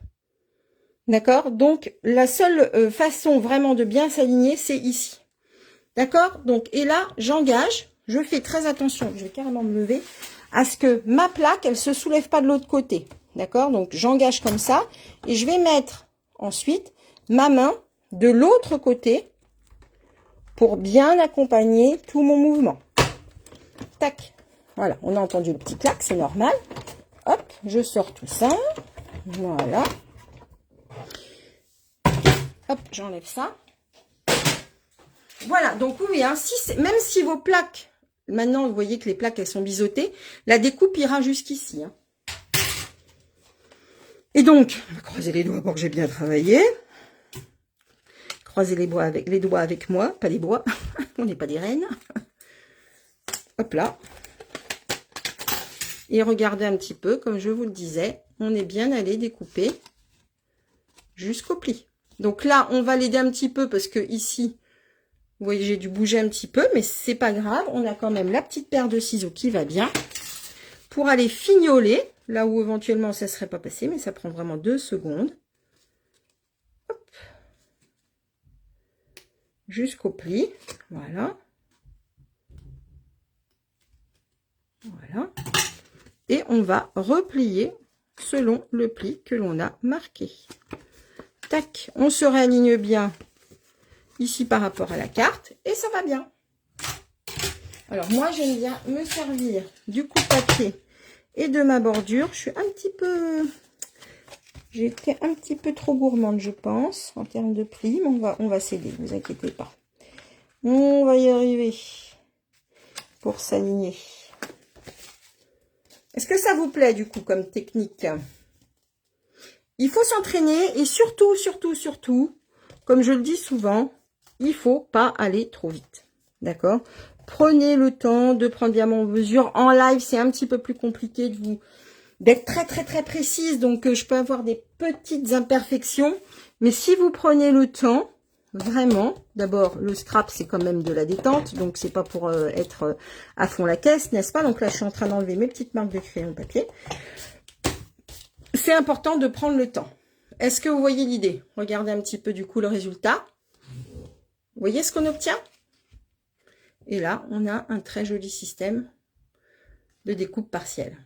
D'accord? Donc, la seule façon vraiment de bien s'aligner, c'est ici. D'accord? Donc, et là, j'engage. Je fais très attention. Je vais carrément me lever à ce que ma plaque, elle se soulève pas de l'autre côté. D'accord? Donc, j'engage comme ça. Et je vais mettre ensuite ma main de l'autre côté pour bien accompagner tout mon mouvement. Tac. Voilà. On a entendu le petit clac, c'est normal. Hop, je sors tout ça. Voilà. Hop, j'enlève ça. Voilà, donc oui, hein, même si vos plaques, maintenant vous voyez que les plaques elles sont biseautées, la découpe ira jusqu'ici. Hein. Et donc, on va croiser les doigts pour que j'ai bien travaillé. Croiser les doigts avec moi, pas les bois, on n'est pas des reines. Hop là. Et regardez un petit peu, comme je vous le disais, on est bien allé découper jusqu'au pli. Donc là, on va l'aider un petit peu parce que ici, vous voyez, j'ai dû bouger un petit peu, mais c'est pas grave. On a quand même la petite paire de ciseaux qui va bien pour aller fignoler, là où éventuellement ça ne serait pas passé, mais ça prend vraiment 2 secondes. Hop. Jusqu'au pli, voilà. Voilà. Et on va replier selon le pli que l'on a marqué. tac, on se réaligne bien ici par rapport à la carte et ça va bien. Alors moi j'aime bien me servir du coupe-papier et de ma bordure. J'ai été un petit peu trop gourmande, je pense, en termes de prix, mais on va céder, ne vous inquiétez pas. On va y arriver pour s'aligner. Est-ce que ça vous plaît du coup comme technique? Il faut s'entraîner et surtout, comme je le dis souvent, il faut pas aller trop vite. D'accord? Prenez le temps de prendre bien vos mesures. En live, c'est un petit peu plus compliqué d'être très précise. Donc, je peux avoir des petites imperfections. Mais si vous prenez le temps, vraiment, d'abord, le scrap, c'est quand même de la détente. Donc, c'est pas pour être à fond la caisse, n'est-ce pas? Donc là, je suis en train d'enlever mes petites marques de crayon papier. C'est important de prendre le temps. Est-ce que vous voyez l'idée? Regardez un petit peu du coup le résultat. Vous voyez ce qu'on obtient? Et là, on a un très joli système de découpe partielle.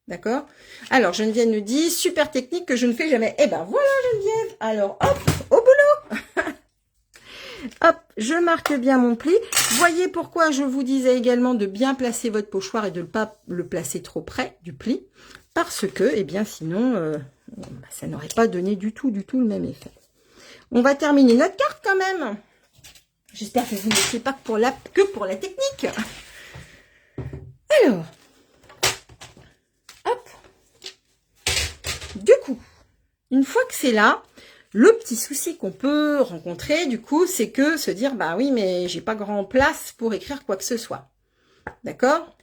D'accord? Alors, Geneviève nous dit, super technique que je ne fais jamais. Eh ben voilà Geneviève. Alors, hop, au boulot. Hop, je marque bien mon pli. Voyez pourquoi je vous disais également de bien placer votre pochoir et de ne pas le placer trop près du pli. Parce que, eh bien, sinon, ça n'aurait pas donné du tout le même effet. On va terminer notre carte quand même. J'espère que vous ne mettez pas que pour la technique. Alors, hop. Du coup, une fois que c'est là, le petit souci qu'on peut rencontrer, du coup, c'est que se dire, bah oui, mais j'ai pas grand place pour écrire quoi que ce soit. D'accord?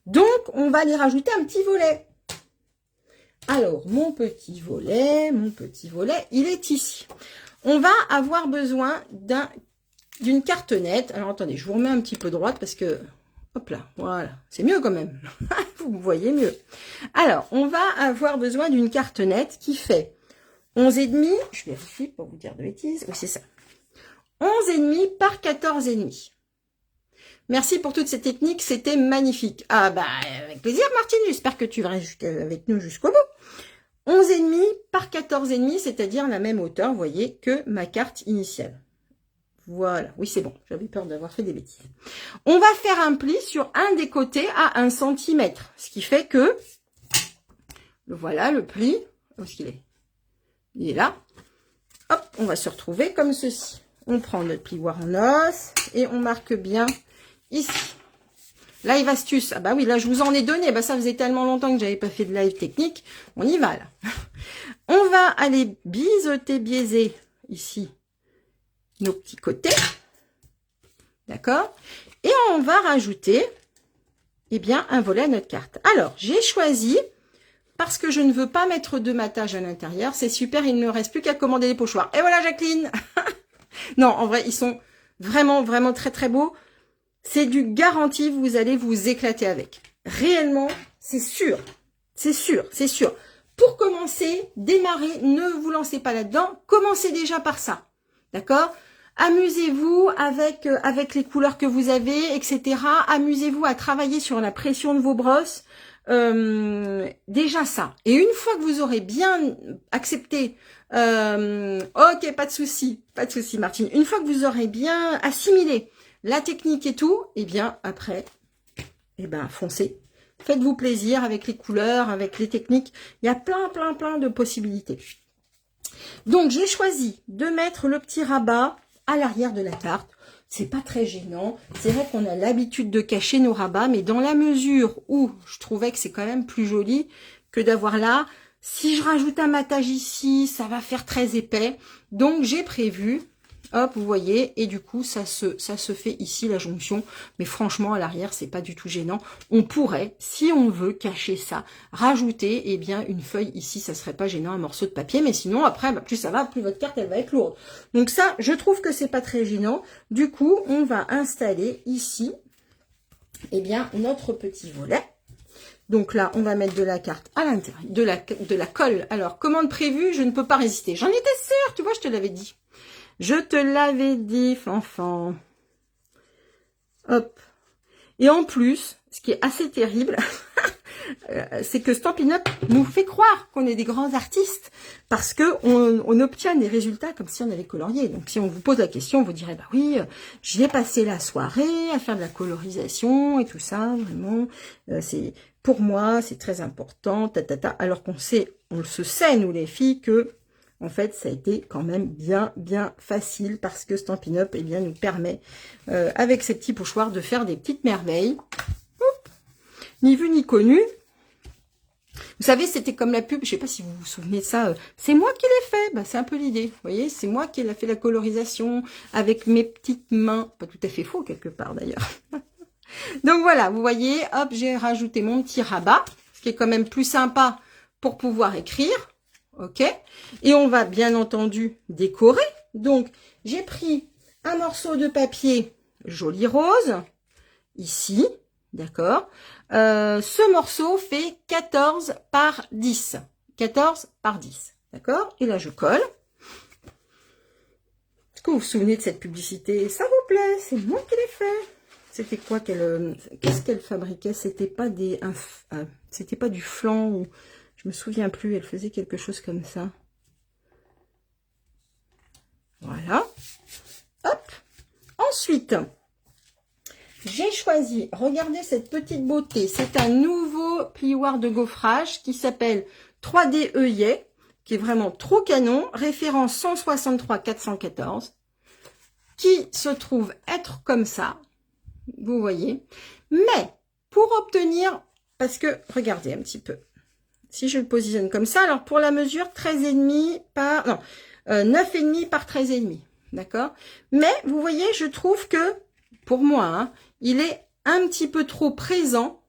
Donc, on va aller rajouter un petit volet. Alors, mon petit volet, il est ici. On va avoir besoin d'une cartonnette. Alors, attendez, je vous remets un petit peu droite parce que, hop là, voilà, c'est mieux quand même. Vous me voyez mieux. Alors, on va avoir besoin d'une cartonnette qui fait 11,5, je vérifie pour vous dire de bêtises, oui, c'est ça. 11,5 par 14,5. Merci pour toutes ces techniques, c'était magnifique. Ah bah, avec plaisir Martine, j'espère que tu vas rester avec nous jusqu'au bout. 11,5 par 14,5, c'est-à-dire la même hauteur, vous voyez, que ma carte initiale. Voilà, oui c'est bon, j'avais peur d'avoir fait des bêtises. On va faire un pli sur un des côtés à 1 cm, ce qui fait que, voilà le pli, où est-ce qu'il est? Il est là. Hop, on va se retrouver comme ceci. On prend notre plioir en os et on marque bien ici. Live astuce. Ah bah oui, là je vous en ai donné. Bah ça faisait tellement longtemps que j'avais pas fait de live technique. On y va là. On va aller biaiser ici nos petits côtés. D'accord? Et on va rajouter bien un volet à notre carte. Alors, j'ai choisi, parce que je ne veux pas mettre de matage à l'intérieur, c'est super, il ne reste plus qu'à commander les pochoirs. Et voilà Jacqueline. Non, en vrai, ils sont vraiment très beaux. C'est du garanti, vous allez vous éclater avec. Réellement, c'est sûr. Pour commencer, démarrer, ne vous lancez pas là-dedans. Commencez déjà par ça. D'accord? Amusez-vous avec les couleurs que vous avez, etc. Amusez-vous à travailler sur la pression de vos brosses. Déjà ça. Et une fois que vous aurez bien accepté, ok, pas de souci Martine. Une fois que vous aurez bien assimilé la technique et tout, et bien après, foncez. Faites-vous plaisir avec les couleurs, avec les techniques. Il y a plein de possibilités. Donc, j'ai choisi de mettre le petit rabat à l'arrière de la carte. C'est pas très gênant. C'est vrai qu'on a l'habitude de cacher nos rabats, mais dans la mesure où je trouvais que c'est quand même plus joli que d'avoir là. Si je rajoute un matage ici, ça va faire très épais. Donc, j'ai prévu, hop, vous voyez, et du coup, ça se fait ici, la jonction. Mais franchement, à l'arrière, c'est pas du tout gênant. On pourrait, si on veut cacher ça, rajouter, une feuille ici, ça serait pas gênant, un morceau de papier. Mais sinon, après, plus ça va, plus votre carte, elle va être lourde. Donc ça, je trouve que c'est pas très gênant. Du coup, on va installer ici, notre petit volet. Donc là, on va mettre de la carte à l'intérieur, de la colle. Alors, commande prévue, je ne peux pas résister. J'en étais sûre, tu vois, je te l'avais dit. Je te l'avais dit, enfant. Hop. Et en plus, ce qui est assez terrible, c'est que Stampin' Up nous fait croire qu'on est des grands artistes parce que on obtient des résultats comme si on avait colorié. Donc si on vous pose la question, vous direz bah oui, j'ai passé la soirée à faire de la colorisation et tout ça, vraiment, c'est pour moi c'est très important, alors qu'on sait, on se sait nous les filles que en fait, ça a été quand même bien facile parce que Stampin' Up, eh bien, nous permet, avec ces petits pochoirs, de faire des petites merveilles. Oup, ni vu ni connu. Vous savez, c'était comme la pub, je sais pas si vous vous souvenez de ça, c'est moi qui l'ai fait, bah, c'est un peu l'idée, vous voyez, c'est moi qui ai fait la colorisation avec mes petites mains, pas tout à fait faux quelque part d'ailleurs. Donc voilà, vous voyez, hop, j'ai rajouté mon petit rabat, ce qui est quand même plus sympa pour pouvoir écrire. Ok, et on va bien entendu décorer. Donc, j'ai pris un morceau de papier joli rose, ici, d'accord. Ce morceau fait 14 par 10. 14 par 10, d'accord. Et là, je colle. Est-ce que vous vous souvenez de cette publicité? Ça vous plaît? C'est moi qui l'ai fait. C'était quoi qu'elle... Qu'est-ce qu'elle fabriquait? C'était pas des... c'était pas du flan ou... Je me souviens plus, elle faisait quelque chose comme ça. Voilà. Hop. Ensuite, j'ai choisi, regardez cette petite beauté. C'est un nouveau plioir de gaufrage qui s'appelle 3D œillet, qui est vraiment trop canon. Référence 163 414, qui se trouve être comme ça. Vous voyez. Mais, pour obtenir, parce que, regardez un petit peu. Si je le positionne comme ça, alors pour la mesure, 13,5 par... Non, 9,5 par 13,5. D'accord? Mais, vous voyez, je trouve que, pour moi, hein, il est un petit peu trop présent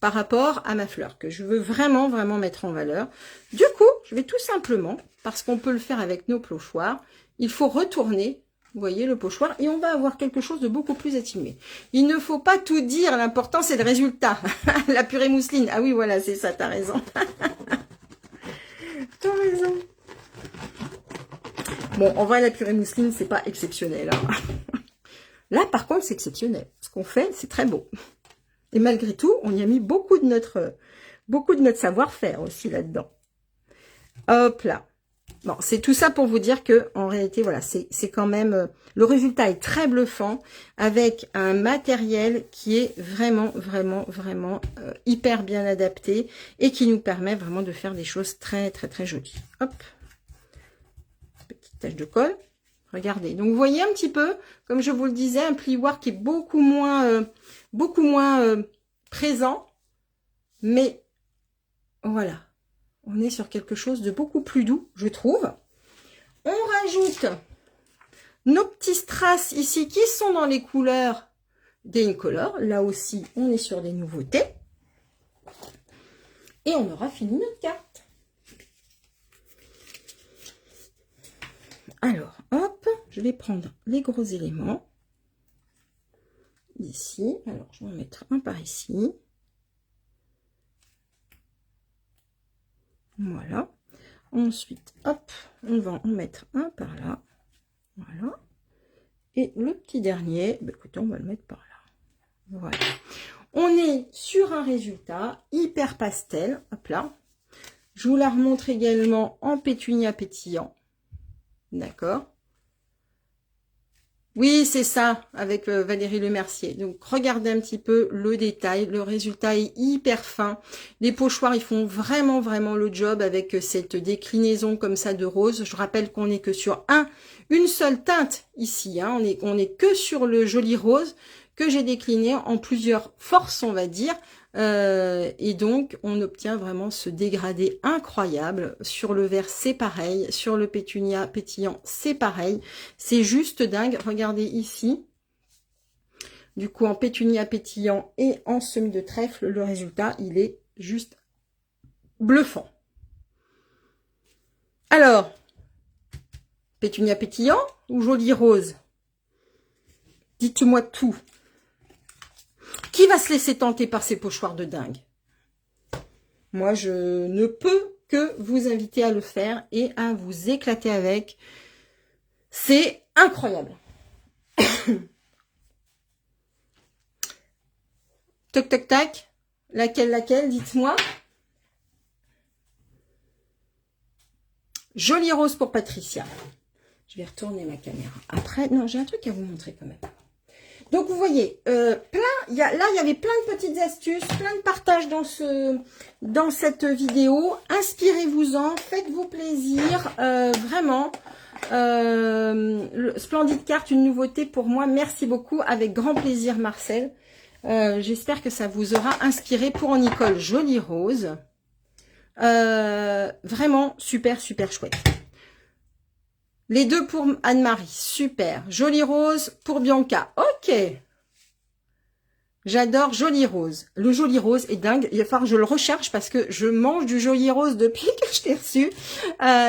par rapport à ma fleur, que je veux vraiment mettre en valeur. Du coup, je vais tout simplement, parce qu'on peut le faire avec nos pochoirs, il faut retourner, vous voyez, le pochoir, et on va avoir quelque chose de beaucoup plus atténué. Il ne faut pas tout dire, l'important c'est le résultat. La purée mousseline, ah oui, voilà, c'est ça, t'as raison. T'as raison. Bon, en vrai, la purée mousseline, c'est pas exceptionnel. Hein. Là, par contre, c'est exceptionnel. Ce qu'on fait, c'est très beau. Et malgré tout, on y a mis beaucoup de notre savoir-faire aussi là-dedans. Hop là. Bon, c'est tout ça pour vous dire que en réalité, voilà, c'est quand même... le résultat est très bluffant avec un matériel qui est vraiment hyper bien adapté et qui nous permet vraiment de faire des choses très jolies. Hop. Petite tache de colle. Regardez. Donc, vous voyez un petit peu, comme je vous le disais, un plioir qui est beaucoup moins présent. Mais, voilà. On est sur quelque chose de beaucoup plus doux, je trouve. On rajoute nos petits strass ici qui sont dans les couleurs d'Incolor. Là aussi, on est sur des nouveautés. Et on aura fini notre carte. Alors, hop, je vais prendre les gros éléments. Ici. Alors, je vais en mettre un par ici. Voilà. Ensuite, hop, on va en mettre un par là. Voilà. Et le petit dernier, bah, écoutez, on va le mettre par là. Voilà. On est sur un résultat hyper pastel. Hop là. Je vous la remontre également en pétunia pétillant. D'accord. Oui, c'est ça, avec Valérie Lemercier. Donc, regardez un petit peu le détail. Le résultat est hyper fin. Les pochoirs, ils font vraiment le job avec cette déclinaison comme ça de rose. Je rappelle qu'on n'est que sur une seule teinte ici. Hein. On est que sur le joli rose que j'ai décliné en plusieurs forces, on va dire. Et donc, on obtient vraiment ce dégradé incroyable. Sur le vert, c'est pareil. Sur le pétunia pétillant, c'est pareil. C'est juste dingue. Regardez ici. Du coup, en pétunia pétillant et en semis de trèfle, le résultat, il est juste bluffant. Alors, pétunia pétillant ou joli rose? Dites-moi tout. Qui va se laisser tenter par ces pochoirs de dingue? Moi, je ne peux que vous inviter à le faire et à vous éclater avec. C'est incroyable. Toc, toc, tac. Laquelle, dites-moi. Jolie rose pour Patricia. Je vais retourner ma caméra. Après, non, j'ai un truc à vous montrer quand même. Donc, vous voyez, là, il y avait plein de petites astuces, plein de partages dans cette vidéo. Inspirez-vous-en, faites-vous plaisir, vraiment. Splendide carte, une nouveauté pour moi. Merci beaucoup, avec grand plaisir, Marcel. J'espère que ça vous aura inspiré. Pour Nicole, jolie rose. Vraiment, super, super chouette. Les deux pour Anne-Marie, super. Jolie rose pour Bianca, ok. J'adore Jolie Rose. Le Jolie Rose est dingue. Il va falloir que je le recherche parce que je mange du Jolie Rose depuis que je l'ai reçu.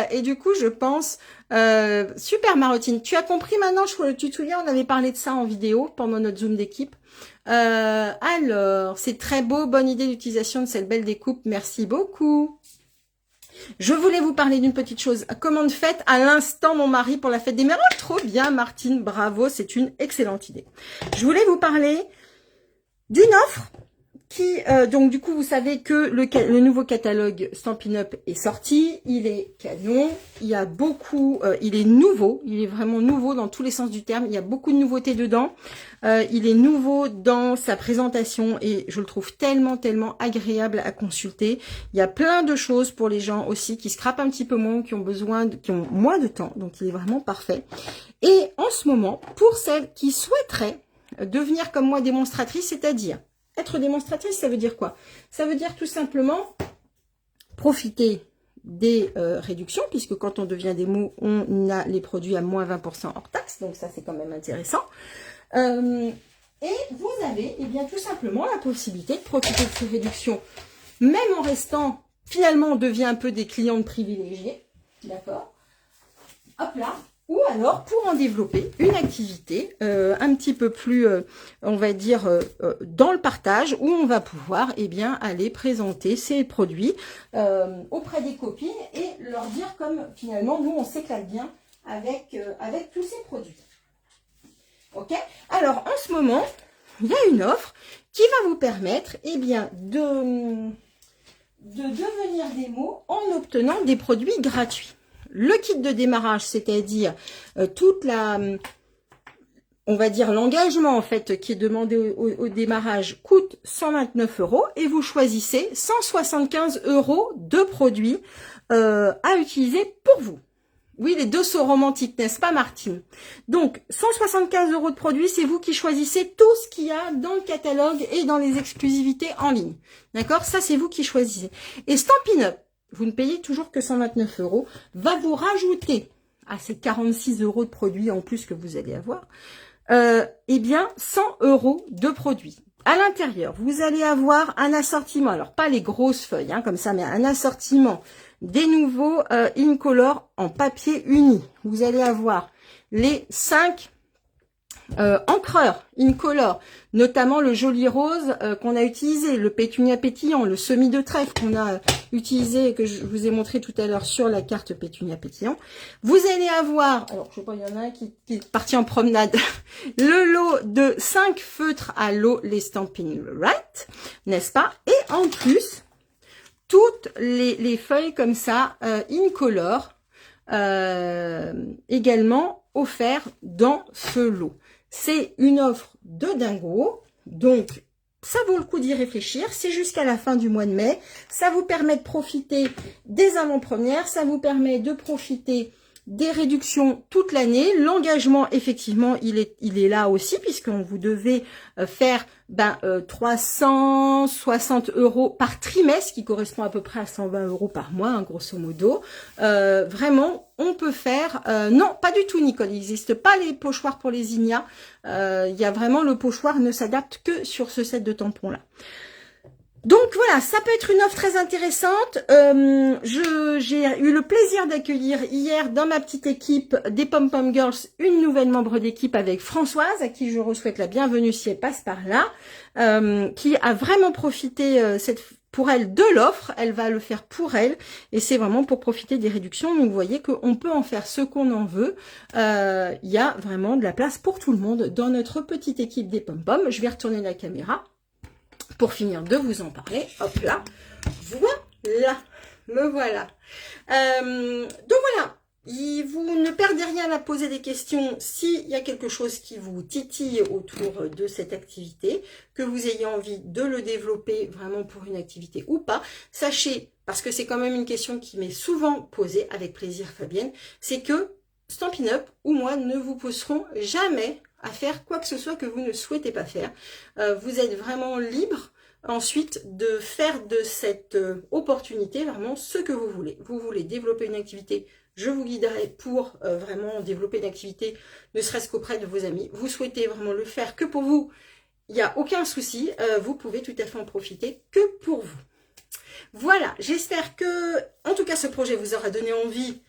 Et du coup, je pense... super Marotine. Tu as compris maintenant, tu te souviens, on avait parlé de ça en vidéo pendant notre Zoom d'équipe. Alors, c'est très beau. Bonne idée d'utilisation de cette belle découpe. Merci beaucoup. Je voulais vous parler d'une petite chose. Commande faite à l'instant, mon mari, pour la fête des mères. Oh, trop bien, Martine. Bravo, c'est une excellente idée. Je voulais vous parler d'une offre qui, donc du coup, vous savez que le nouveau catalogue Stampin' Up est sorti. Il est canon. Il y a beaucoup, il est nouveau. Il est vraiment nouveau dans tous les sens du terme. Il y a beaucoup de nouveautés dedans. Il est nouveau dans sa présentation et je le trouve tellement, tellement agréable à consulter. Il y a plein de choses pour les gens aussi qui scrapent un petit peu moins, qui ont qui ont moins de temps. Donc, il est vraiment parfait. Et en ce moment, pour celles qui souhaiteraient devenir comme moi démonstratrice, c'est-à-dire être démonstratrice, ça veut dire quoi? Ça veut dire tout simplement profiter des réductions, puisque quand on devient démo, on a les produits à moins 20% hors taxe, donc ça c'est quand même intéressant. Et vous avez bien tout simplement la possibilité de profiter de ces réductions, même en restant, finalement on devient un peu des clientes privilégiées, d'accord? Hop là. Ou alors pour en développer une activité un petit peu plus, on va dire, dans le partage, où on va pouvoir aller présenter ces produits auprès des copines et leur dire comme finalement nous on s'éclate bien avec tous ces produits. Ok? Alors en ce moment, il y a une offre qui va vous permettre de devenir démo en obtenant des produits gratuits. Le kit de démarrage, c'est-à-dire toute la, on va dire l'engagement en fait qui est demandé au démarrage coûte 129 € et vous choisissez 175 € de produits à utiliser pour vous. Oui, les deux sont romantiques, n'est-ce pas Martine? Donc, 175 € de produits, c'est vous qui choisissez tout ce qu'il y a dans le catalogue et dans les exclusivités en ligne. D'accord? Ça, c'est vous qui choisissez. Et Stampin' Up, vous ne payez toujours que 129 €, va vous rajouter à ces 46 € de produits en plus que vous allez avoir, 100 € de produits. À l'intérieur, vous allez avoir un assortiment, alors pas les grosses feuilles comme ça, mais un assortiment des nouveaux Incolor en papier uni. Vous allez avoir les 5 encreurs Incolor, notamment le joli rose qu'on a utilisé, le pétunia pétillant, le semis de trèfle qu'on a utilisé, que je vous ai montré tout à l'heure sur la carte pétunia pétillant. Vous allez avoir, alors je sais pas, il y en a un qui est parti en promenade, le lot de 5 feutres à l'eau, les Stampin' Right, n'est-ce pas? Et en plus, toutes les feuilles comme ça, Incolor, également offertes dans ce lot. C'est une offre de dingo, donc ça vaut le coup d'y réfléchir. C'est jusqu'à la fin du mois de mai. Ça vous permet de profiter des avant-premières, ça vous permet de profiter des réductions toute l'année. L'engagement, effectivement, il est là aussi, puisqu'on vous devez faire 360 € par trimestre, qui correspond à peu près à 120 € par mois, grosso modo. Vraiment, on peut faire... non, pas du tout, Nicole. Il n'existe pas les pochoirs pour les ignas. Il y a vraiment le pochoir ne s'adapte que sur ce set de tampons-là. Donc voilà, ça peut être une offre très intéressante. J'ai eu le plaisir d'accueillir hier dans ma petite équipe des Pom Pom Girls une nouvelle membre d'équipe avec Françoise, à qui je souhaite la bienvenue si elle passe par là, qui a vraiment profité pour elle de l'offre. Elle va le faire pour elle et c'est vraiment pour profiter des réductions. Donc vous voyez qu'on peut en faire ce qu'on en veut. Il y a vraiment de la place pour tout le monde dans notre petite équipe des Pom Pom. Je vais retourner la caméra pour finir de vous en parler. Hop là, voilà, le voilà. Donc voilà, vous ne perdez rien à poser des questions s'il y a quelque chose qui vous titille autour de cette activité, que vous ayez envie de le développer vraiment pour une activité ou pas. Sachez, parce que c'est quand même une question qui m'est souvent posée, avec plaisir Fabienne, c'est que Stampin' Up ou moi ne vous pousserons jamais à faire quoi que ce soit que vous ne souhaitez pas faire. Vous êtes vraiment libre ensuite de faire de cette opportunité vraiment ce que vous voulez. Vous voulez développer une activité, je vous guiderai pour vraiment développer une activité, ne serait-ce qu'auprès de vos amis. Vous souhaitez vraiment le faire que pour vous, il n'y a aucun souci, vous pouvez tout à fait en profiter que pour vous. Voilà, j'espère que, en tout cas, ce projet vous aura donné envie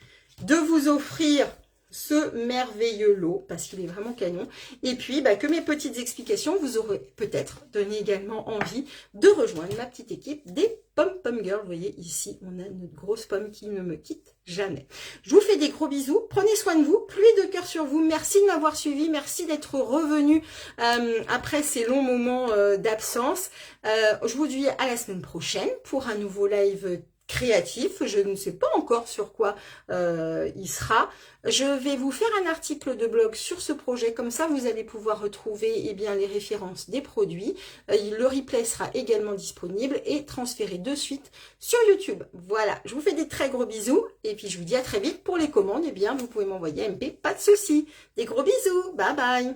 de vous offrir ce merveilleux lot, parce qu'il est vraiment canon. Et puis, que mes petites explications vous auraient peut-être donné également envie de rejoindre ma petite équipe des Pom-Pom Girls. Vous voyez, ici, on a notre grosse pomme qui ne me quitte jamais. Je vous fais des gros bisous. Prenez soin de vous. Pluie de cœur sur vous. Merci de m'avoir suivi. Merci d'être revenu après ces longs moments d'absence. Je vous dis à la semaine prochaine pour un nouveau live créatif. Je ne sais pas encore sur quoi il sera. Je vais vous faire un article de blog sur ce projet, comme ça vous allez pouvoir retrouver les références des produits. Le replay sera également disponible et transféré de suite sur YouTube. Voilà, je vous fais des très gros bisous et puis je vous dis à très vite pour les commandes. Vous pouvez m'envoyer MP, pas de souci. Des gros bisous, bye bye.